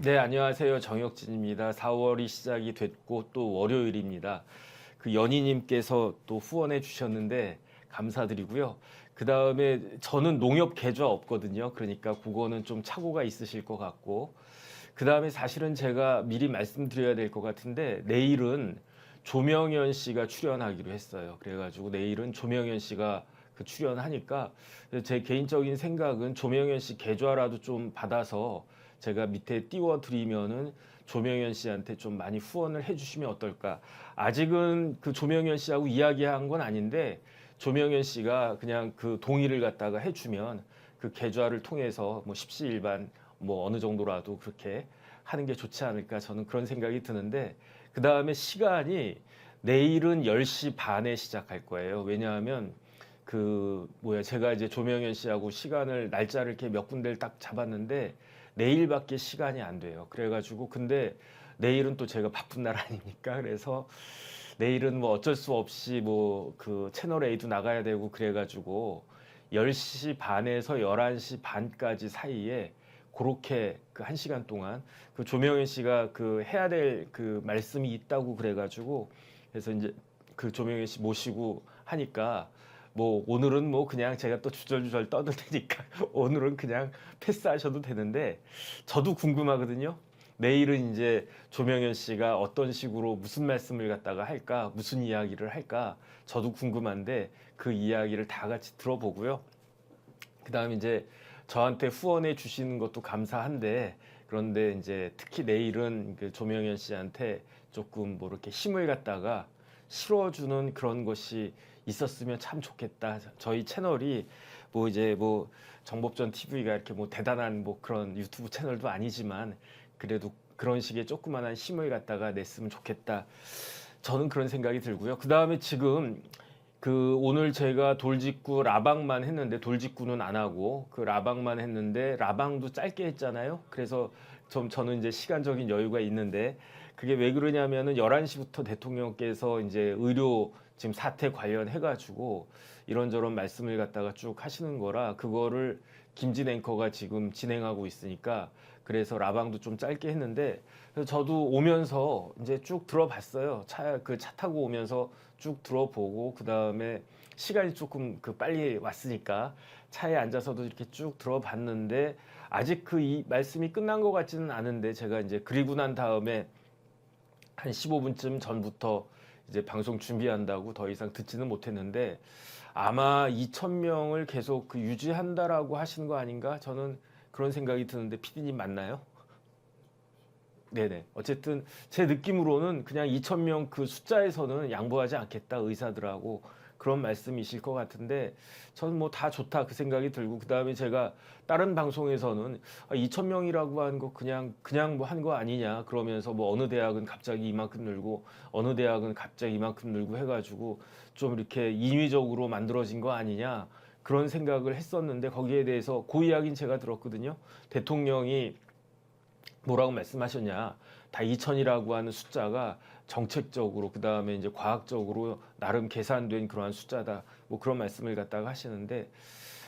네, 안녕하세요. 정혁진입니다. 4월이 시작이 됐고 또 월요일입니다. 그 연희님께서 또 후원해 주셨는데 감사드리고요. 그 다음에 저는 농협 계좌 없거든요. 그러니까 그거는 좀 착오가 있으실 것 같고. 그 다음에 사실은 제가 미리 말씀드려야 될 것 같은데 내일은 조명현 씨가 출연하기로 했어요. 그래가지고 내일은 조명현 씨가 그 출연하니까 제 개인적인 생각은 조명현 씨 계좌라도 좀 받아서 제가 밑에 띄워드리면은 조명현 씨한테 좀 많이 후원을 해주시면 어떨까. 아직은 그 조명현 씨하고 이야기한 건 아닌데 조명현 씨가 그냥 그 동의를 갖다가 해주면 그 계좌를 통해서 뭐 십시일반 뭐 어느 정도라도 그렇게 하는 게 좋지 않을까 저는 그런 생각이 드는데 그 다음에 시간이 내일은 10시 반에 시작할 거예요. 왜냐하면 그 뭐야 제가 이제 조명현 씨하고 시간을 날짜를 이렇게 몇 군데를 딱 잡았는데 내일밖에 시간이 안 돼요. 그래가지고 근데 내일은 또 제가 바쁜 날 아닙니까? 그래서 내일은 뭐 어쩔 수 없이 뭐 그 채널 A도 나가야 되고 그래가지고 10시 반에서 11시 반까지 사이에 그렇게 그 1시간 동안 그 조명현 씨가 그 해야 될 그 말씀이 있다고 그래가지고 그래서 이제 그 조명현 씨 모시고 하니까 뭐 오늘은 뭐 그냥 제가 또 주절주절 떠들 테니까 오늘은 그냥 패스하셔도 되는데 저도 궁금하거든요. 내일은 이제 조명현 씨가 어떤 식으로 무슨 말씀을 갖다가 할까, 무슨 이야기를 할까, 저도 궁금한데 그 이야기를 다 같이 들어보고요. 그 다음에 이제 저한테 후원해 주시는 것도 감사한데 그런데 이제 특히 내일은 그 조명현 씨한테 조금 뭐 이렇게 힘을 갖다가 실어주는 그런 것이 있었으면 참 좋겠다. 저희 채널이 뭐 이제 뭐 정법전 TV가 이렇게 뭐 대단한 뭐 그런 유튜브 채널도 아니지만 그래도 그런 식의 조그만한 힘을 갖다가 냈으면 좋겠다. 저는 그런 생각이 들고요. 그 다음에 지금 그 오늘 제가 돌직구 라방만 했는데 돌직구는 안 하고 그 라방만 했는데 라방도 짧게 했잖아요. 그래서 저는 이제 시간적인 여유가 있는데 그게 왜 그러냐면은 11시부터 대통령께서 이제 의료 지금 사태 관련해 가지고 이런저런 말씀을 갖다가 쭉 하시는 거라 그거를 김진 앵커가 지금 진행하고 있으니까 그래서 라방도 좀 짧게 했는데 그래서 저도 오면서 이제 쭉 들어봤어요. 차 타고 오면서 쭉 들어보고 그 다음에 시간이 조금 그 빨리 왔으니까 차에 앉아서도 이렇게 쭉 들어봤는데 아직 그 이 말씀이 끝난 것 같지는 않은데 제가 이제 그리고 난 다음에 한 15분쯤 전부터 이제 방송 준비한다고 더 이상 듣지는 못했는데 아마 2,000명을 계속 그 유지한다라고 하시는 거 아닌가? 저는 그런 생각이 드는데 피디님 맞나요? 네네. 어쨌든 제 느낌으로는 그냥 2,000명 그 숫자에서는 양보하지 않겠다 의사들하고 그런 말씀이실 것 같은데 저는 뭐 다 좋다 그 생각이 들고 그 다음에 제가 다른 방송에서는 2,000명이라고 하는 거 그냥 뭐 한 거 아니냐 그러면서 뭐 어느 대학은 갑자기 이만큼 늘고 어느 대학은 갑자기 이만큼 늘고 해가지고 좀 이렇게 인위적으로 만들어진 거 아니냐 그런 생각을 했었는데 거기에 대해서 그 이야기는 제가 들었거든요. 대통령이 뭐라고 말씀하셨냐. 다 2천이라고 하는 숫자가 정책적으로 그 다음에 이제 과학적으로 나름 계산된 그러한 숫자다. 뭐 그런 말씀을 갖다가 하시는데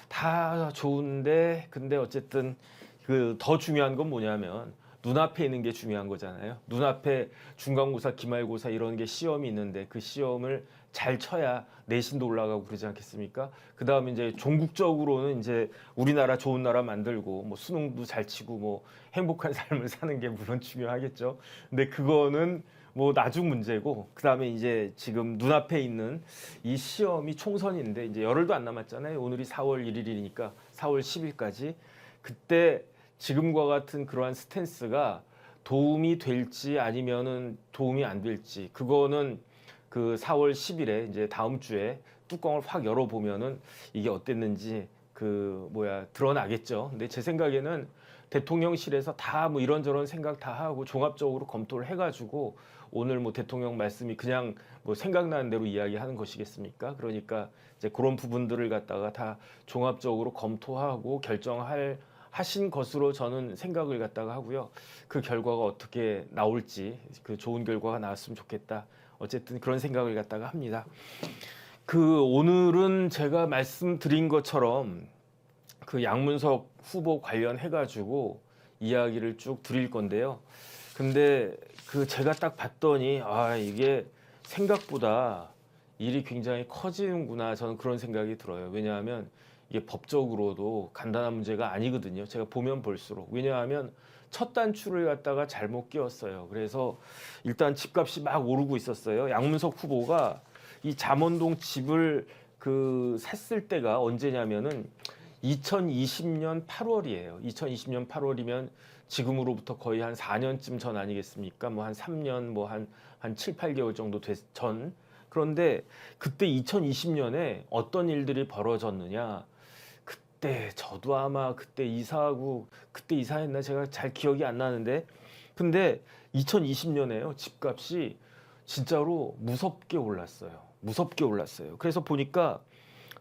다 좋은데 근데 어쨌든 그 더 중요한 건 뭐냐면 눈앞에 있는 게 중요한 거잖아요. 눈앞에 중간고사, 기말고사 이런 게 시험이 있는데 그 시험을 잘 쳐야 내신도 올라가고 그러지 않겠습니까? 그 다음에 이제 종국적으로는 이제 우리나라 좋은 나라 만들고 뭐 수능도 잘 치고 뭐 행복한 삶을 사는 게 물론 중요하겠죠. 근데 그거는 뭐 나중 문제고 그 다음에 이제 지금 눈앞에 있는 이 시험이 총선인데 이제 열흘도 안 남았잖아요. 오늘이 4월 1일이니까 4월 10일까지 그때 지금과 같은 그러한 스탠스가 도움이 될지 아니면은 도움이 안 될지 그거는 그 4월 10일에 이제 다음 주에 뚜껑을 확 열어보면은 이게 어땠는지 그 뭐야 드러나겠죠. 근데 제 생각에는 대통령실에서 다 뭐 이런저런 생각 다 하고 종합적으로 검토를 해가지고 오늘 뭐 대통령 말씀이 그냥 뭐 생각나는 대로 이야기하는 것이겠습니까? 그러니까 이제 그런 부분들을 갖다가 다 종합적으로 검토하고 결정할 하신 것으로 저는 생각을 갖다가 하고요. 그 결과가 어떻게 나올지 그 좋은 결과가 나왔으면 좋겠다. 어쨌든 그런 생각을 갖다가 합니다. 그 오늘은 제가 말씀드린 것처럼 그 양문석 후보 관련해 가지고 이야기를 쭉 드릴 건데요. 근데 그 제가 딱 봤더니 이게 생각보다 일이 굉장히 커지는구나, 저는 그런 생각이 들어요. 왜냐하면 이게 법적으로도 간단한 문제가 아니거든요. 제가 보면 볼수록. 왜냐하면 첫 단추를 갖다가 잘못 끼웠어요. 그래서 일단 집값이 막 오르고 있었어요. 양문석 후보가 이 잠원동 집을 샀을 때가 언제냐면은 2020년 8월이에요. 2020년 8월이면 지금으로부터 거의 한 4년쯤 전 아니겠습니까? 뭐 한 3년, 뭐 한 7, 8개월 정도 전. 그런데 그때 2020년에 어떤 일들이 벌어졌느냐? 그때 저도 아마 그때 이사했나 제가 잘 기억이 안 나는데, 근데 2020년에요. 집값이 진짜로 무섭게 올랐어요. 무섭게 올랐어요. 그래서 보니까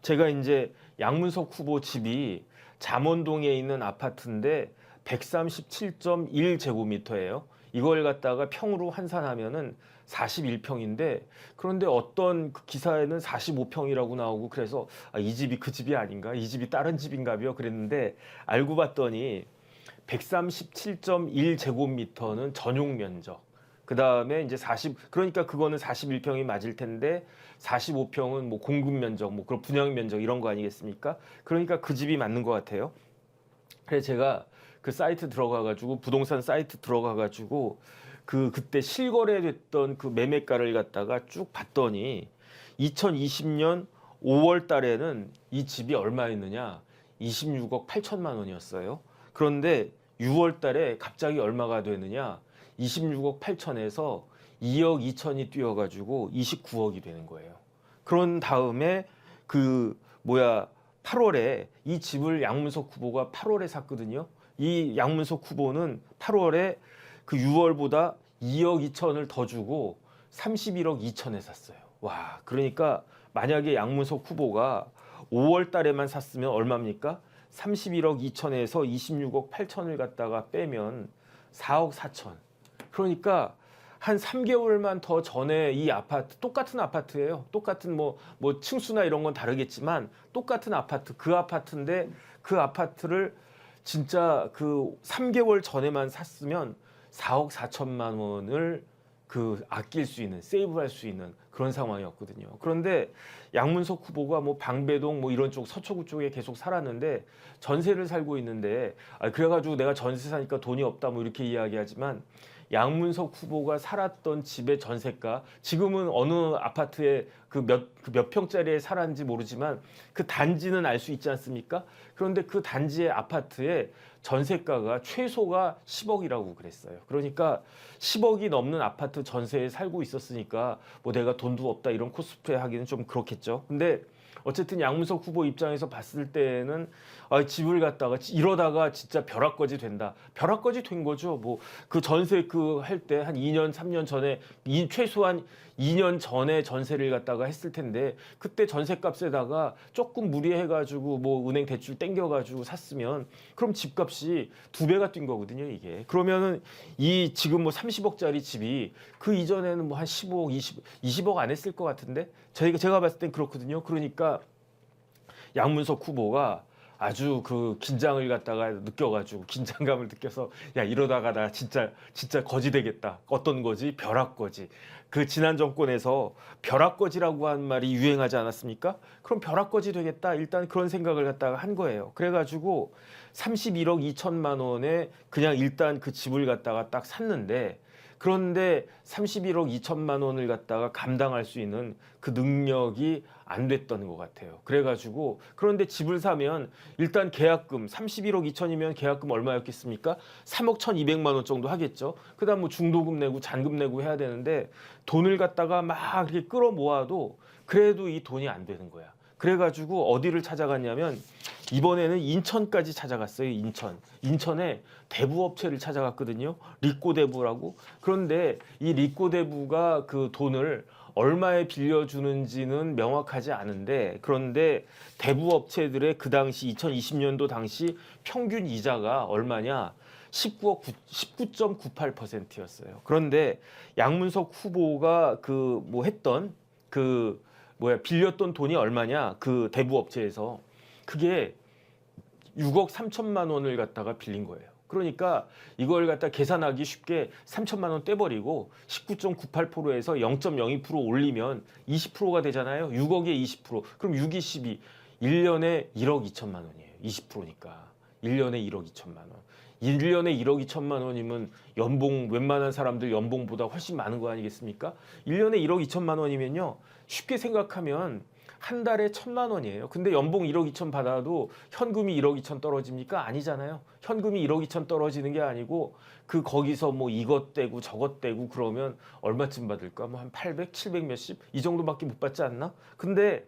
제가 이제 양문석 후보 집이 잠원동에 있는 아파트인데 137.1제곱미터예요. 이걸 갖다가 평으로 환산하면은 41평인데, 그런데 어떤 그 기사에는 45평이라고 나오고, 그래서 이 집이 그 집이 아닌가? 이 집이 다른 집인가요? 그랬는데 알고 봤더니 137.1제곱미터는 전용 면적. 그 다음에 이제 그러니까 그거는 41평이 맞을 텐데 45평은 뭐 공급 면적, 뭐 그런 분양 면적 이런 거 아니겠습니까? 그러니까 그 집이 맞는 것 같아요. 그래서 제가 그 사이트 들어가가지고, 부동산 사이트 들어가가지고 그때 실거래됐던 그 매매가를 갖다가 쭉 봤더니 2020년 5월 달에는 이 집이 얼마였느냐? 26억 8천만 원이었어요. 그런데 6월 달에 갑자기 얼마가 되느냐? 26억 8천에서 2억 2천이 뛰어가지고 29억이 되는 거예요. 그런 다음에 8월에 이 집을 양문석 후보가 8월에 샀거든요. 이 양문석 후보는 8월에 그 6월보다 2억 2천을 더 주고 31억 2천에 샀어요. 와, 그러니까 만약에 양문석 후보가 5월 달에만 샀으면 얼마입니까? 31억 2천에서 26억 8천을 갖다가 빼면 4억 4천. 그러니까 한 3개월만 더 전에 이 아파트, 똑같은 아파트예요. 똑같은 뭐 층수나 이런 건 다르겠지만 똑같은 아파트, 그 아파트인데 그 아파트를 진짜 그 3개월 전에만 샀으면 4억 4천만 원을 아낄 수 있는, 세이브할 수 있는 그런 상황이었거든요. 그런데 양문석 후보가 뭐 방배동 뭐 이런 쪽 서초구 쪽에 계속 살았는데 전세를 살고 있는데, 그래가지고 내가 전세 사니까 돈이 없다 뭐 이렇게 이야기하지만, 양문석 후보가 살았던 집의 전세가, 지금은 어느 아파트에 몇 평짜리에 살았는지 모르지만 그 단지는 알 수 있지 않습니까? 그런데 그 단지의 아파트의 전세가가 최소가 10억이라고 그랬어요. 그러니까 10억이 넘는 아파트 전세에 살고 있었으니까 뭐 내가 돈도 없다 이런 코스프레 하기는 좀 그렇겠죠. 근데 어쨌든 양문석 후보 입장에서 봤을 때는 집을 갖다가 이러다가 진짜 벼락거지 된다. 벼락거지 된 거죠. 뭐 그 전세 할 때 한 2년 3년 전에 최소한 2년 전에 전세를 갖다가 했을 텐데, 그때 전세값에다가 조금 무리해가지고 뭐 은행 대출 땡겨가지고 샀으면 그럼 집값이 2배가 뛴 거거든요, 이게. 그러면은 이 지금 뭐 30억짜리 집이 그 이전에는 뭐 한 15억, 20억 안 했을 것 같은데, 제가 봤을 땐 그렇거든요. 그러니까 양문석 후보가 아주 긴장을 갖다가 느껴가지고, 긴장감을 느껴서 이러다가 나 진짜 거지 되겠다. 어떤 거지? 벼락거지. 지난 정권에서 벼락거지라고 한 말이 유행하지 않았습니까? 그럼 벼락거지 되겠다. 일단 그런 생각을 갖다가 한 거예요. 그래가지고 31억 2천만 원에 그냥 일단 그 집을 갖다가 딱 샀는데, 그런데 31억 2천만 원을 갖다가 감당할 수 있는 그 능력이 안 됐던 것 같아요. 그래가지고, 그런데 집을 사면 일단 계약금 31억 2천이면 계약금 얼마였겠습니까? 3억 1,200만 원 정도 하겠죠. 그다음 뭐 중도금 내고 잔금 내고 해야 되는데, 돈을 갖다가 막 이렇게 끌어모아도 그래도 이 돈이 안 되는 거야. 그래가지고 어디를 찾아갔냐면, 이번에는 인천까지 찾아갔어요. 인천에 대부업체를 찾아갔거든요. 리코대부라고. 그런데 이 리코대부가 그 돈을 얼마에 빌려주는지는 명확하지 않은데, 그런데 대부업체들의 그 당시 2020년도 당시 평균 이자가 얼마냐? 19.98%였어요. 그런데 양문석 후보가 빌렸던 돈이 얼마냐? 그 대부업체에서 그게 6억 3천만 원을 갖다가 빌린 거예요. 그러니까 이걸 갖다 계산하기 쉽게 3천만 원 떼버리고 19.98%에서 0.02% 올리면 20%가 되잖아요. 6억에 20%. 그럼 6이 12. 1년에 1억 2천만 원이에요. 20%니까. 1년에 1억 2천만 원. 1년에 1억 2천만 원이면 연봉 웬만한 사람들 연봉보다 훨씬 많은 거 아니겠습니까? 1년에 1억 2천만 원이면요. 쉽게 생각하면 한 달에 1,000만 원이에요. 근데 연봉 1억 2천 받아도 현금이 1억 2천 떨어집니까? 아니잖아요. 현금이 1억 2천 떨어지는 게 아니고 그 거기서 뭐 이것 떼고 저것 떼고 그러면 얼마쯤 받을까? 뭐 한 800, 700 몇십 이 정도밖에 못 받지 않나? 근데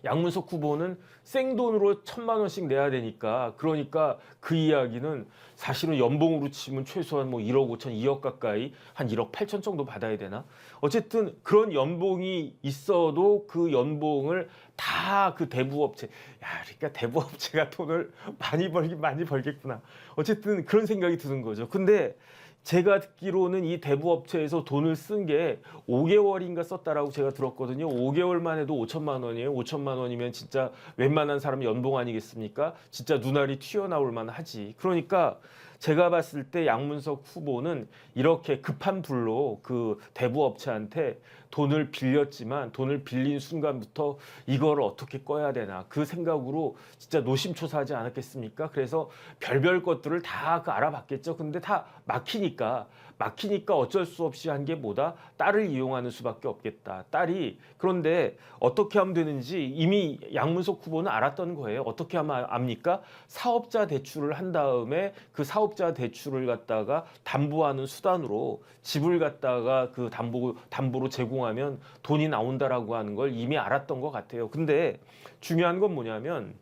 양문석 후보는 생돈으로 1,000만 원씩 내야 되니까 그러니까 그 이야기는 사실은 연봉으로 치면 최소한 뭐 1억 5천, 2억 가까이 한 1억 8천 정도 받아야 되나? 어쨌든 그런 연봉이 있어도 그 연봉을 다 그 대부업체, 야, 그러니까 대부업체가 돈을 많이 벌긴 많이 벌겠구나. 어쨌든 그런 생각이 드는 거죠. 근데 제가 듣기로는 이 대부업체에서 돈을 쓴 게 5개월인가 썼다라고 제가 들었거든요. 5개월만 해도 5천만 원이에요. 5천만 원이면 진짜 웬만한 사람 연봉 아니겠습니까? 진짜 눈알이 튀어나올 만하지. 그러니까 제가 봤을 때 양문석 후보는 이렇게 급한 불로 그 대부업체한테 돈을 빌렸지만 돈을 빌린 순간부터 이걸 어떻게 꺼야 되나 그 생각으로 진짜 노심초사하지 않았겠습니까? 그래서 별별 것들을 다 알아봤겠죠. 근데 다 막히니까 어쩔 수 없이 한 게 뭐다? 딸을 이용하는 수밖에 없겠다. 딸이 그런데 어떻게 하면 되는지 이미 양문석 후보는 알았던 거예요. 어떻게 하면 압니까? 사업자 대출을 한 다음에 그 사업자 대출을 갖다가 담보하는 수단으로 집을 갖다가 그 담보로 제공하면 돈이 나온다라고 하는 걸 이미 알았던 것 같아요. 근데 중요한 건 뭐냐면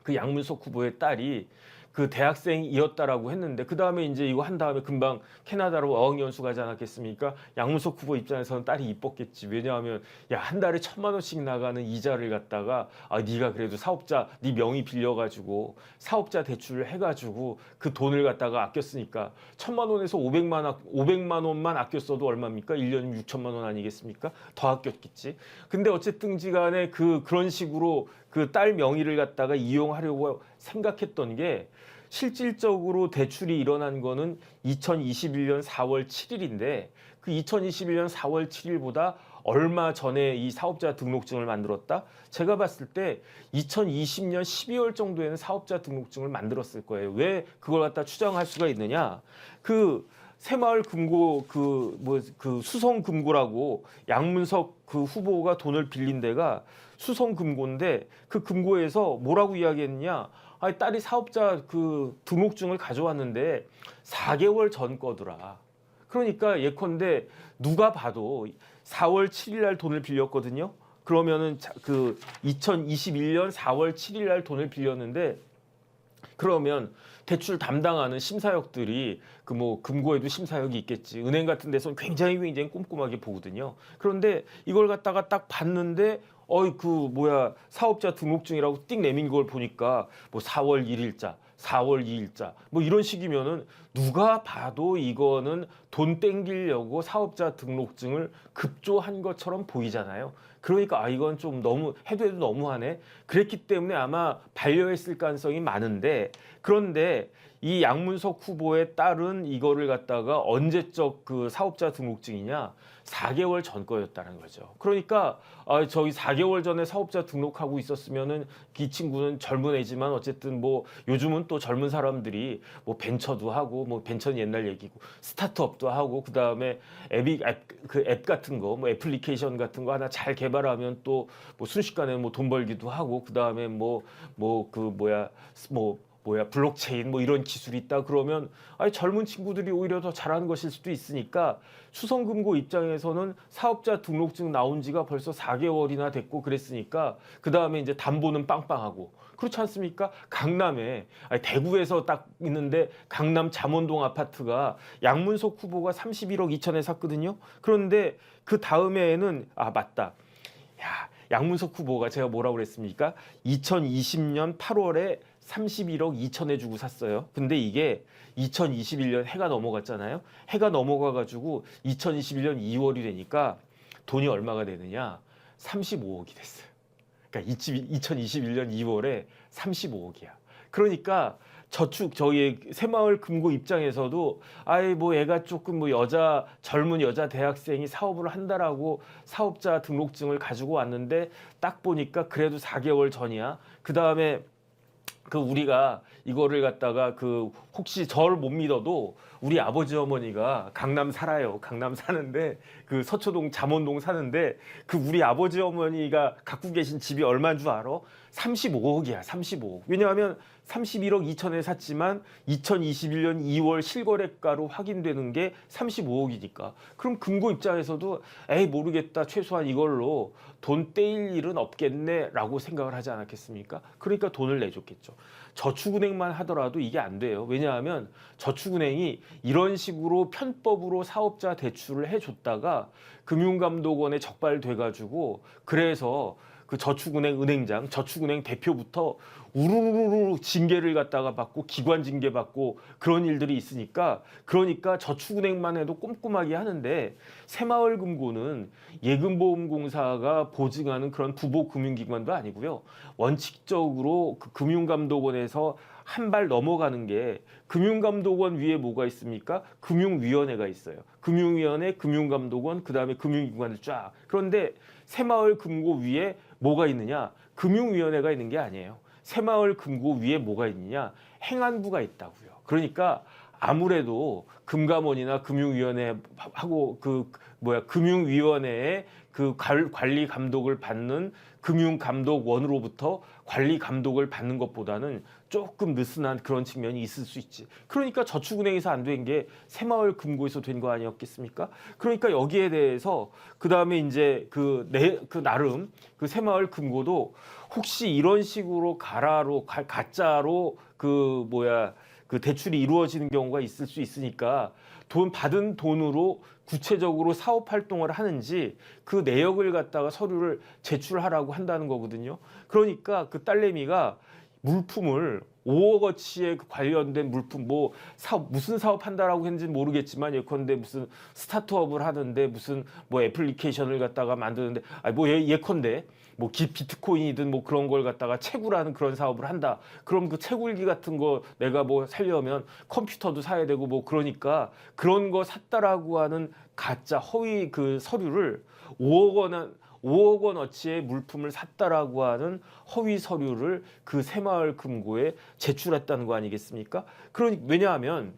그 양문석 후보의 딸이 그 대학생이었다라고 했는데 그 다음에 이제 이거 한 다음에 금방 캐나다로 어학연수 가지 않았겠습니까? 양문석 후보 입장에서는 딸이 이뻤겠지. 왜냐하면 야, 한 달에 1,000만 원씩 나가는 이자를 갖다가 네가 그래도 사업자 네 명의 빌려가지고 사업자 대출을 해가지고 그 돈을 갖다가 아꼈으니까 1,000만 원에서 500만 원만 아꼈어도 얼마입니까? 1년이면 6천만 원 아니겠습니까? 더 아꼈겠지. 근데 어쨌든지간에 그런 식으로 그 딸 명의를 갖다가 이용하려고 생각했던 게 실질적으로 대출이 일어난 거는 2021년 4월 7일인데 그 2021년 4월 7일보다 얼마 전에 이 사업자 등록증을 만들었다? 제가 봤을 때 2020년 12월 정도에는 사업자 등록증을 만들었을 거예요. 왜 그걸 갖다 추정할 수가 있느냐? 그 새마을 금고 그 수성 금고라고 양문석 그 후보가 돈을 빌린 데가 수성 금고인데 그 금고에서 뭐라고 이야기했느냐? 딸이 사업자 그 등록증을 가져왔는데 4개월 전 거더라. 그러니까 예컨대 누가 봐도 4월 7일 날 돈을 빌렸거든요. 그러면은 그 2021년 4월 7일 날 돈을 빌렸는데 그러면 대출 담당하는 심사역들이 그 뭐 금고에도 심사역이 있겠지. 은행 같은 데서는 굉장히 꼼꼼하게 보거든요. 그런데 이걸 갖다가 딱 봤는데 사업자 등록증이라고 띡 내민 걸 보니까 뭐 4월 1일자, 4월 2일자 뭐 이런 식이면은 누가 봐도 이거는 돈 땡기려고 사업자 등록증을 급조한 것처럼 보이잖아요. 그러니까 이건 좀 너무 해도 너무하네. 그랬기 때문에 아마 반려했을 가능성이 많은데 그런데 이 양문석 후보의 딸은 이거를 갖다가 언제적 그 사업자 등록증이냐? 4개월 전 거였다는 거죠. 그러니까 저희 4개월 전에 사업자 등록하고 있었으면은 이 친구는 젊은 애지만 어쨌든 뭐 요즘은 또 젊은 사람들이 뭐 벤처도 하고 뭐 벤처는 옛날 얘기고 스타트업도 하고 그 다음에 앱 같은 거 뭐 애플리케이션 같은 거 하나 잘 개발하면 또 뭐 순식간에 뭐 돈 벌기도 하고 그 다음에 블록체인 뭐 이런 기술이 있다 그러면 젊은 친구들이 오히려 더 잘하는 것일 수도 있으니까 수성금고 입장에서는 사업자 등록증 나온 지가 벌써 4개월이나 됐고 그랬으니까 그 다음에 이제 담보는 빵빵하고 그렇지 않습니까? 강남에 대구에서 딱 있는데 강남 잠원동 아파트가 양문석 후보가 31억 2천에 샀거든요. 그런데 그 다음에는 맞다. 양문석 후보가 제가 뭐라고 그랬습니까? 2020년 8월에 31억 2천에 주고 샀어요. 근데 이게 2021년 해가 넘어갔잖아요. 해가 넘어가가지고 2021년 2월이 되니까 돈이 얼마가 되느냐? 35억이 됐어요. 그러니까 2021년 2월에 35억이야. 그러니까 저축 저희 새마을 금고 입장에서도 아이 뭐 애가 조금 뭐 젊은 여자 대학생이 사업을 한다라고 사업자 등록증을 가지고 왔는데 딱 보니까 그래도 4개월 전이야. 그다음에 그 우리가 이거를 갖다가 그 혹시 저를 못 믿어도 우리 아버지 어머니가 강남 살아요. 강남 사는데 그 서초동 잠원동 사는데 그 우리 아버지 어머니가 갖고 계신 집이 얼마인 줄 알아? 35억이야. 35억. 왜냐하면 31억 2천에 샀지만 2021년 2월 실거래가로 확인되는 게 35억이니까. 그럼 금고 입장에서도 에이 모르겠다. 최소한 이걸로 돈 떼일 일은 없겠네라고 생각을 하지 않았겠습니까? 그러니까 돈을 내줬겠죠. 저축은행만 하더라도 이게 안 돼요. 왜냐하면 저축은행이 이런 식으로 편법으로 사업자 대출을 해줬다가 금융감독원에 적발돼가지고 그래서 그 저축은행 은행장, 저축은행 대표부터 우르르르 징계를 갖다가 받고 기관 징계 받고 그런 일들이 있으니까 그러니까 저축은행만 해도 꼼꼼하게 하는데 새마을금고는 예금보험공사가 보증하는 그런 부보금융기관도 아니고요. 원칙적으로 그 금융감독원에서 한 발 넘어가는 게 금융감독원 위에 뭐가 있습니까? 금융위원회가 있어요. 금융위원회, 금융감독원, 그다음에 금융기관을 쫙. 그런데 새마을금고 위에 뭐가 있느냐? 금융위원회가 있는 게 아니에요. 새마을금고 위에 뭐가 있느냐? 행안부가 있다고요. 그러니까 아무래도 금감원이나 금융위원회하고 금융위원회의 그 관리 감독을 받는 금융감독원으로부터 관리 감독을 받는 것보다는 조금 느슨한 그런 측면이 있을 수 있지. 그러니까 저축은행에서 안 된 게 새마을금고에서 된 거 아니었겠습니까? 그러니까 여기에 대해서 그 다음에 이제 나름 그 새마을금고도 혹시 이런 식으로 가짜로 그 대출이 이루어지는 경우가 있을 수 있으니까 받은 돈으로 구체적으로 사업 활동을 하는지 그 내역을 갖다가 서류를 제출하라고 한다는 거거든요. 그러니까 그 딸내미가 물품을 5억어치에 관련된 물품 무슨 사업 한다라고 했는지는 모르겠지만 예컨대 무슨 스타트업을 하는데 무슨 애플리케이션을 갖다가 만드는데 예컨대 비트코인이든 그런 걸 갖다가 채굴하는 그런 사업을 한다. 그럼 그 채굴기 같은 거 내가 살려면 컴퓨터도 사야 되고 그러니까 그런 거 샀다라고 하는 가짜 허위 그 서류를 5억 원어치의 물품을 샀다라고 하는 허위 서류를 그 새마을금고에 제출했다는 거 아니겠습니까? 왜냐하면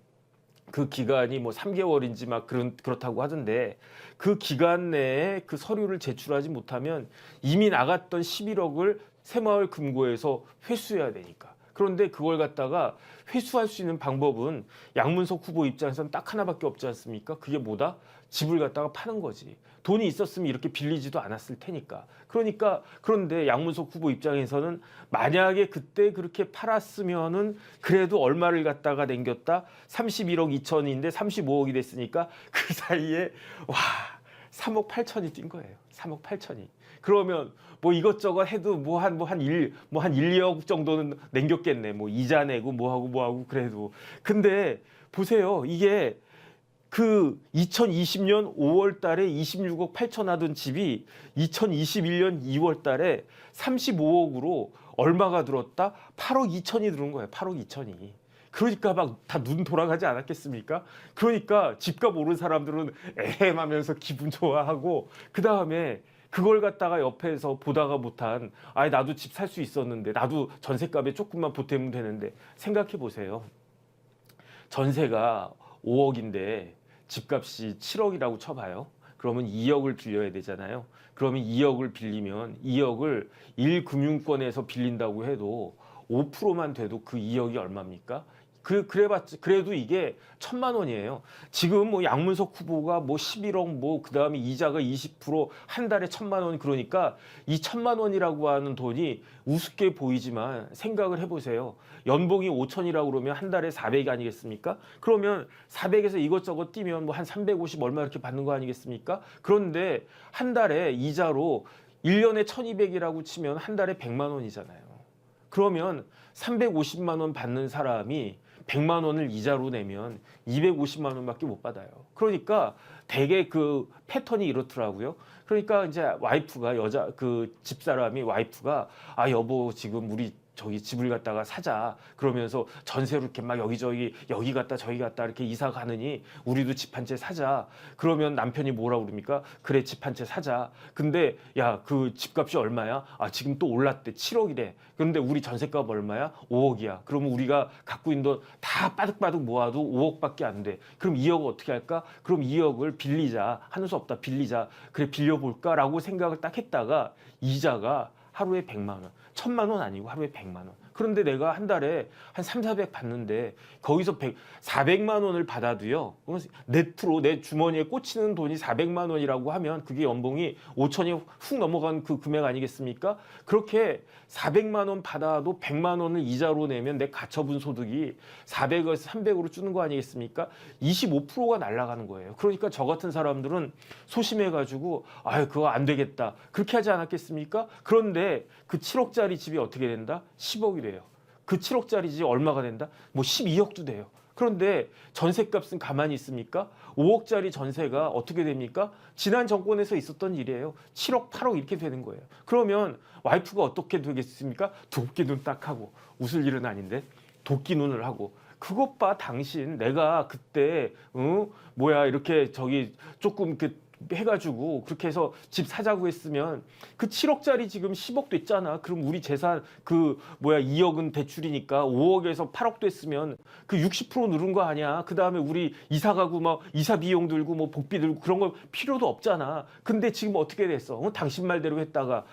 그 기간이 3개월인지 그렇다고 하던데 그 기간 내에 그 서류를 제출하지 못하면 이미 나갔던 11억을 새마을금고에서 회수해야 되니까. 그런데 그걸 갖다가 회수할 수 있는 방법은 양문석 후보 입장에서는 딱 하나밖에 없지 않습니까? 그게 뭐다? 집을 갖다가 파는 거지. 돈이 있었으면 이렇게 빌리지도 않았을 테니까. 그런데 양문석 후보 입장에서는 만약에 그때 그렇게 팔았으면은 그래도 얼마를 갖다가 남겼다? 31억 2천인데 35억이 됐으니까 그 사이에 3억 8천이 뛴 거예요. 3억 8천이. 그러면 이것저것 해도 한 1, 2억 정도는 남겼겠네. 이자 내고 뭐하고 그래도. 근데 보세요. 이게 그 2020년 5월 달에 26억 8천 하던 집이 2021년 2월 달에 35억으로 얼마가 들었다? 8억 2천이 들은 거예요. 8억 2천이. 그러니까 다 눈 돌아가지 않았겠습니까? 그러니까 집값 오른 사람들은 에헴하면서 기분 좋아하고 그 다음에 그걸 갖다가 옆에서 보다가 못한 나도 집 살 수 있었는데 나도 전세값에 조금만 보태면 되는데 생각해 보세요. 전세가 5억인데 집값이 7억이라고 쳐봐요. 그러면 2억을 빌려야 되잖아요. 그러면 2억을 빌리면 2억을 1금융권에서 빌린다고 해도 5%만 돼도 그 2억이 얼마입니까? 그래도 이게 1,000만 원이에요. 지금 양문석 후보가 11억 그다음에 이자가 20% 한 달에 1,000만 원 그러니까 이 1,000만 원이라고 하는 돈이 우습게 보이지만 생각을 해보세요. 연봉이 5천이라고 그러면 한 달에 400이 아니겠습니까? 그러면 400에서 이것저것 뛰면 한 350 얼마 이렇게 받는 거 아니겠습니까? 그런데 한 달에 이자로 1년에 1,200이라고 치면 한 달에 100만 원이잖아요. 그러면 350만 원 받는 사람이 100만 원을 이자로 내면 250만 원밖에 못 받아요. 그러니까 되게 그 패턴이 이렇더라고요. 그러니까 이제 와이프가 집사람이 와이프가 여보 지금 우리 저기 집을 갖다가 사자. 그러면서 전세로 이렇게 막 여기저기 여기 갔다 저기 갔다 이렇게 이사 가느니 우리도 집 한 채 사자. 그러면 남편이 뭐라고 그럽니까? 그래 집 한 채 사자. 근데 야 그 집값이 얼마야? 아 지금 또 올랐대. 7억이래. 그런데 우리 전세값 얼마야? 5억이야. 그러면 우리가 갖고 있는 돈 다 빠득빠득 모아도 5억밖에 안 돼. 그럼 2억 어떻게 할까? 그럼 2억을 빌리자. 하는 수 없다. 빌리자. 그래 빌려볼까라고 생각을 딱 했다가 이자가 하루에 100만 원. 1000만 원 아니고 하루에 100만 원. 그런데 내가 한 달에 한 3, 400 받는데 거기서 400만 원을 받아도요. 네트로 내 주머니에 꽂히는 돈이 400만 원이라고 하면 그게 연봉이 5천이 훅 넘어간 그 금액 아니겠습니까? 그렇게 400만 원 받아도 100만 원을 이자로 내면 내 가처분 소득이 400에서 300으로 주는 거 아니겠습니까? 25%가 날아가는 거예요. 그러니까 저 같은 사람들은 소심해가지고 아유 그거 안 되겠다. 그렇게 하지 않았겠습니까? 그런데 그 7억짜리 집이 어떻게 된다? 10억이 돼요. 그 7억짜리 집 얼마가 된다? 뭐 12억도 돼요. 그런데 전세값은 가만히 있습니까? 5억짜리 전세가 어떻게 됩니까? 지난 정권에서 있었던 일이에요. 7억, 8억 이렇게 되는 거예요. 그러면 와이프가 어떻게 되겠습니까? 도끼 눈 딱 하고 웃을 일은 아닌데 도끼 눈을 하고 그것 봐 당신 내가 그때 이렇게 저기 조금 그 해가지고 그렇게 해서 집 사자고 했으면 그 7억짜리 지금 10억 됐잖아. 그럼 우리 재산 2억은 대출이니까 5억에서 8억 됐으면 그 60% 누른 거 아니야. 그 다음에 우리 이사 가고 막 이사 비용 들고 뭐 복비 들고 그런 거 필요도 없잖아. 근데 지금 어떻게 됐어? 당신 말대로 했다가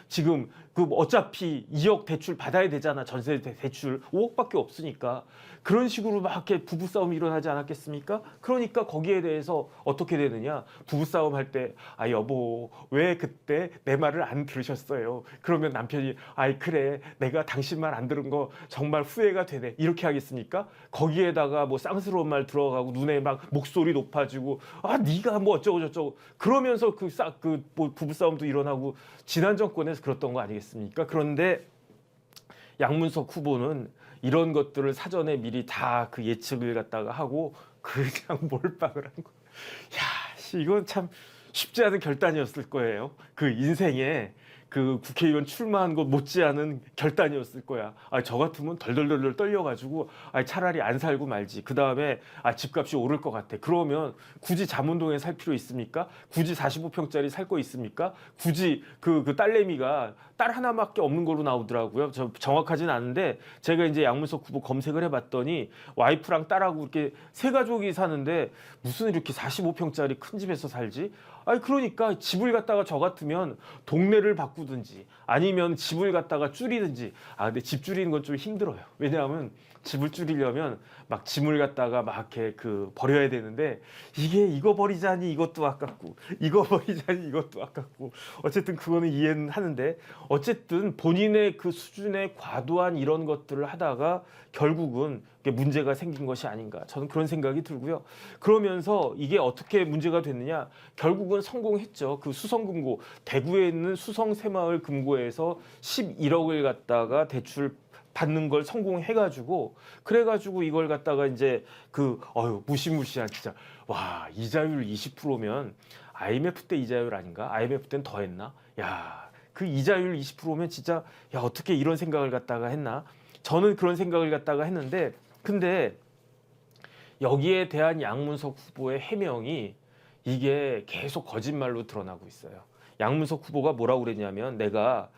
지금 그 어차피 2억 대출 받아야 되잖아. 전세 대출 5억밖에 없으니까. 그런 식으로 막 이렇게 부부싸움이 일어나지 않았겠습니까? 그러니까 거기에 대해서 어떻게 되느냐? 부부싸움 할 때, 아, 여보, 왜 그때 내 말을 안 들으셨어요? 그러면 남편이, 아이, 그래, 내가 당신 말 안 들은 거 정말 후회가 되네. 이렇게 하겠습니까? 거기에다가 뭐 쌍스러운 말 들어가고 눈에 막 목소리 높아지고, 아, 네가 뭐 어쩌고저쩌고. 그러면서 뭐 부부싸움도 일어나고 지난 정권에서 그랬던 거 아니겠습니까? 그런데 양문석 후보는 이런 것들을 사전에 미리 다 그 예측을 갖다가 하고 그냥 몰빵을 한 거. 야, 이건 참 쉽지 않은 결단이었을 거예요. 그 인생에 그 국회의원 출마한 것 못지않은 결단이었을 거야. 아, 저 같으면 덜덜덜 떨려가지고 차라리 안 살고 말지. 그 다음에 집값이 오를 것 같아. 그러면 굳이 잠원동에 살 필요 있습니까? 굳이 45평짜리 살 거 있습니까? 굳이 그 딸내미가 딸 하나밖에 없는 걸로 나오더라고요. 저 정확하진 않은데 제가 이제 양문석 후보 검색을 해봤더니 와이프랑 딸하고 이렇게 세 가족이 사는데 무슨 이렇게 45평짜리 큰 집에서 살지? 아니 그러니까 집을 갖다가 저 같으면 동네를 바꾸든지 아니면 집을 갖다가 줄이든지. 아 근데 집 줄이는 건 좀 힘들어요. 왜냐하면 집을 줄이려면 막 짐을 갖다가 막 이렇게 버려야 되는데 이거 버리자니 이것도 아깝고 이거 버리자니 이것도 아깝고 어쨌든 그거는 이해는 하는데 어쨌든 본인의 그 수준의 과도한 이런 것들을 하다가 결국은 문제가 생긴 것이 아닌가 저는 그런 생각이 들고요. 그러면서 이게 어떻게 문제가 됐느냐 결국은 성공했죠. 그 수성금고 대구에 있는 수성새마을 금고에서 11억을 갖다가 대출 받는 걸 성공해가지고 그래가지고 이걸 갖다가 이제 무시무시한 진짜 와 이자율 20%면 IMF 때 이자율 아닌가? IMF 때는 더 했나? 야 그 이자율 20%면 진짜 야 어떻게 이런 생각을 갖다가 했나? 저는 그런 생각을 갖다가 했는데 근데 여기에 대한 양문석 후보의 해명이 이게 계속 거짓말로 드러나고 있어요. 양문석 후보가 뭐라고 그랬냐면 내가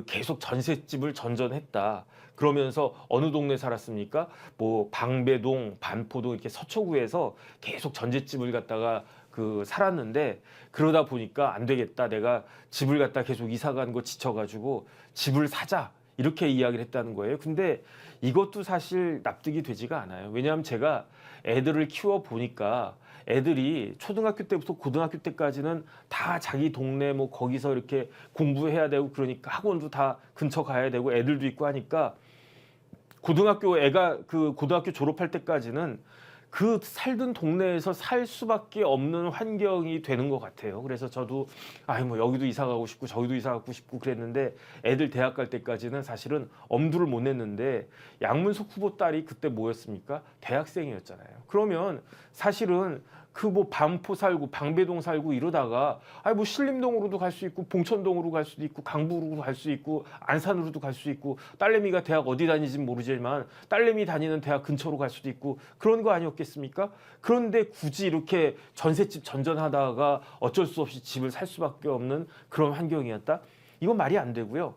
계속 전셋집을 전전했다. 그러면서 어느 동네 살았습니까? 뭐 방배동, 반포동 이렇게 서초구에서 계속 전셋집을 갖다가 살았는데 그러다 보니까 안 되겠다. 내가 집을 갖다 계속 이사 가는 거 지쳐가지고 집을 사자. 이렇게 이야기를 했다는 거예요. 근데 이것도 사실 납득이 되지가 않아요. 왜냐하면 제가 애들을 키워 보니까 애들이 초등학교 때부터 고등학교 때까지는 다 자기 동네 뭐 거기서 이렇게 공부해야 되고 그러니까 학원도 다 근처 가야 되고 애들도 있고 하니까 애가 고등학교 졸업할 때까지는 살던 동네에서 살 수밖에 없는 환경이 되는 것 같아요. 그래서 저도 여기도 이사 가고 싶고 저기도 이사 가고 싶고 그랬는데 애들 대학 갈 때까지는 사실은 엄두를 못 냈는데 양문석 후보 딸이 그때 뭐였습니까? 대학생이었잖아요. 그러면 사실은 그 뭐 반포 살고 방배동 살고 이러다가 아니 뭐 신림동으로도 갈 수 있고 봉천동으로 갈 수도 있고 강북으로 갈 수 있고 안산으로도 갈 수 있고 딸내미가 대학 어디 다니진 모르지만 딸내미 다니는 대학 근처로 갈 수도 있고 그런 거 아니었겠습니까? 그런데 굳이 이렇게 전셋집 전전하다가 어쩔 수 없이 집을 살 수밖에 없는 그런 환경이었다? 이건 말이 안 되고요.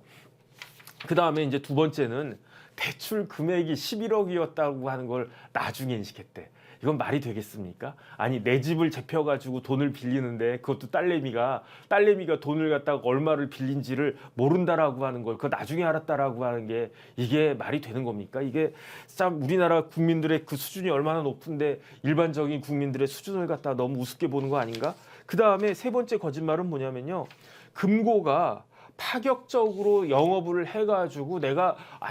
그 다음에 이제 두 번째는 대출 금액이 11억이었다고 하는 걸 나중에 인식했대. 이건 말이 되겠습니까? 아니 내 집을 잡혀가지고 돈을 빌리는데 그것도 딸내미가 돈을 갖다가 얼마를 빌린지를 모른다라고 하는 걸 그거 나중에 알았다라고 하는 게 이게 말이 되는 겁니까? 이게 참 우리나라 국민들의 그 수준이 얼마나 높은데 일반적인 국민들의 수준을 갖다가 너무 우습게 보는 거 아닌가? 그 다음에 세 번째 거짓말은 뭐냐면요. 금고가 파격적으로 영업을 해가지고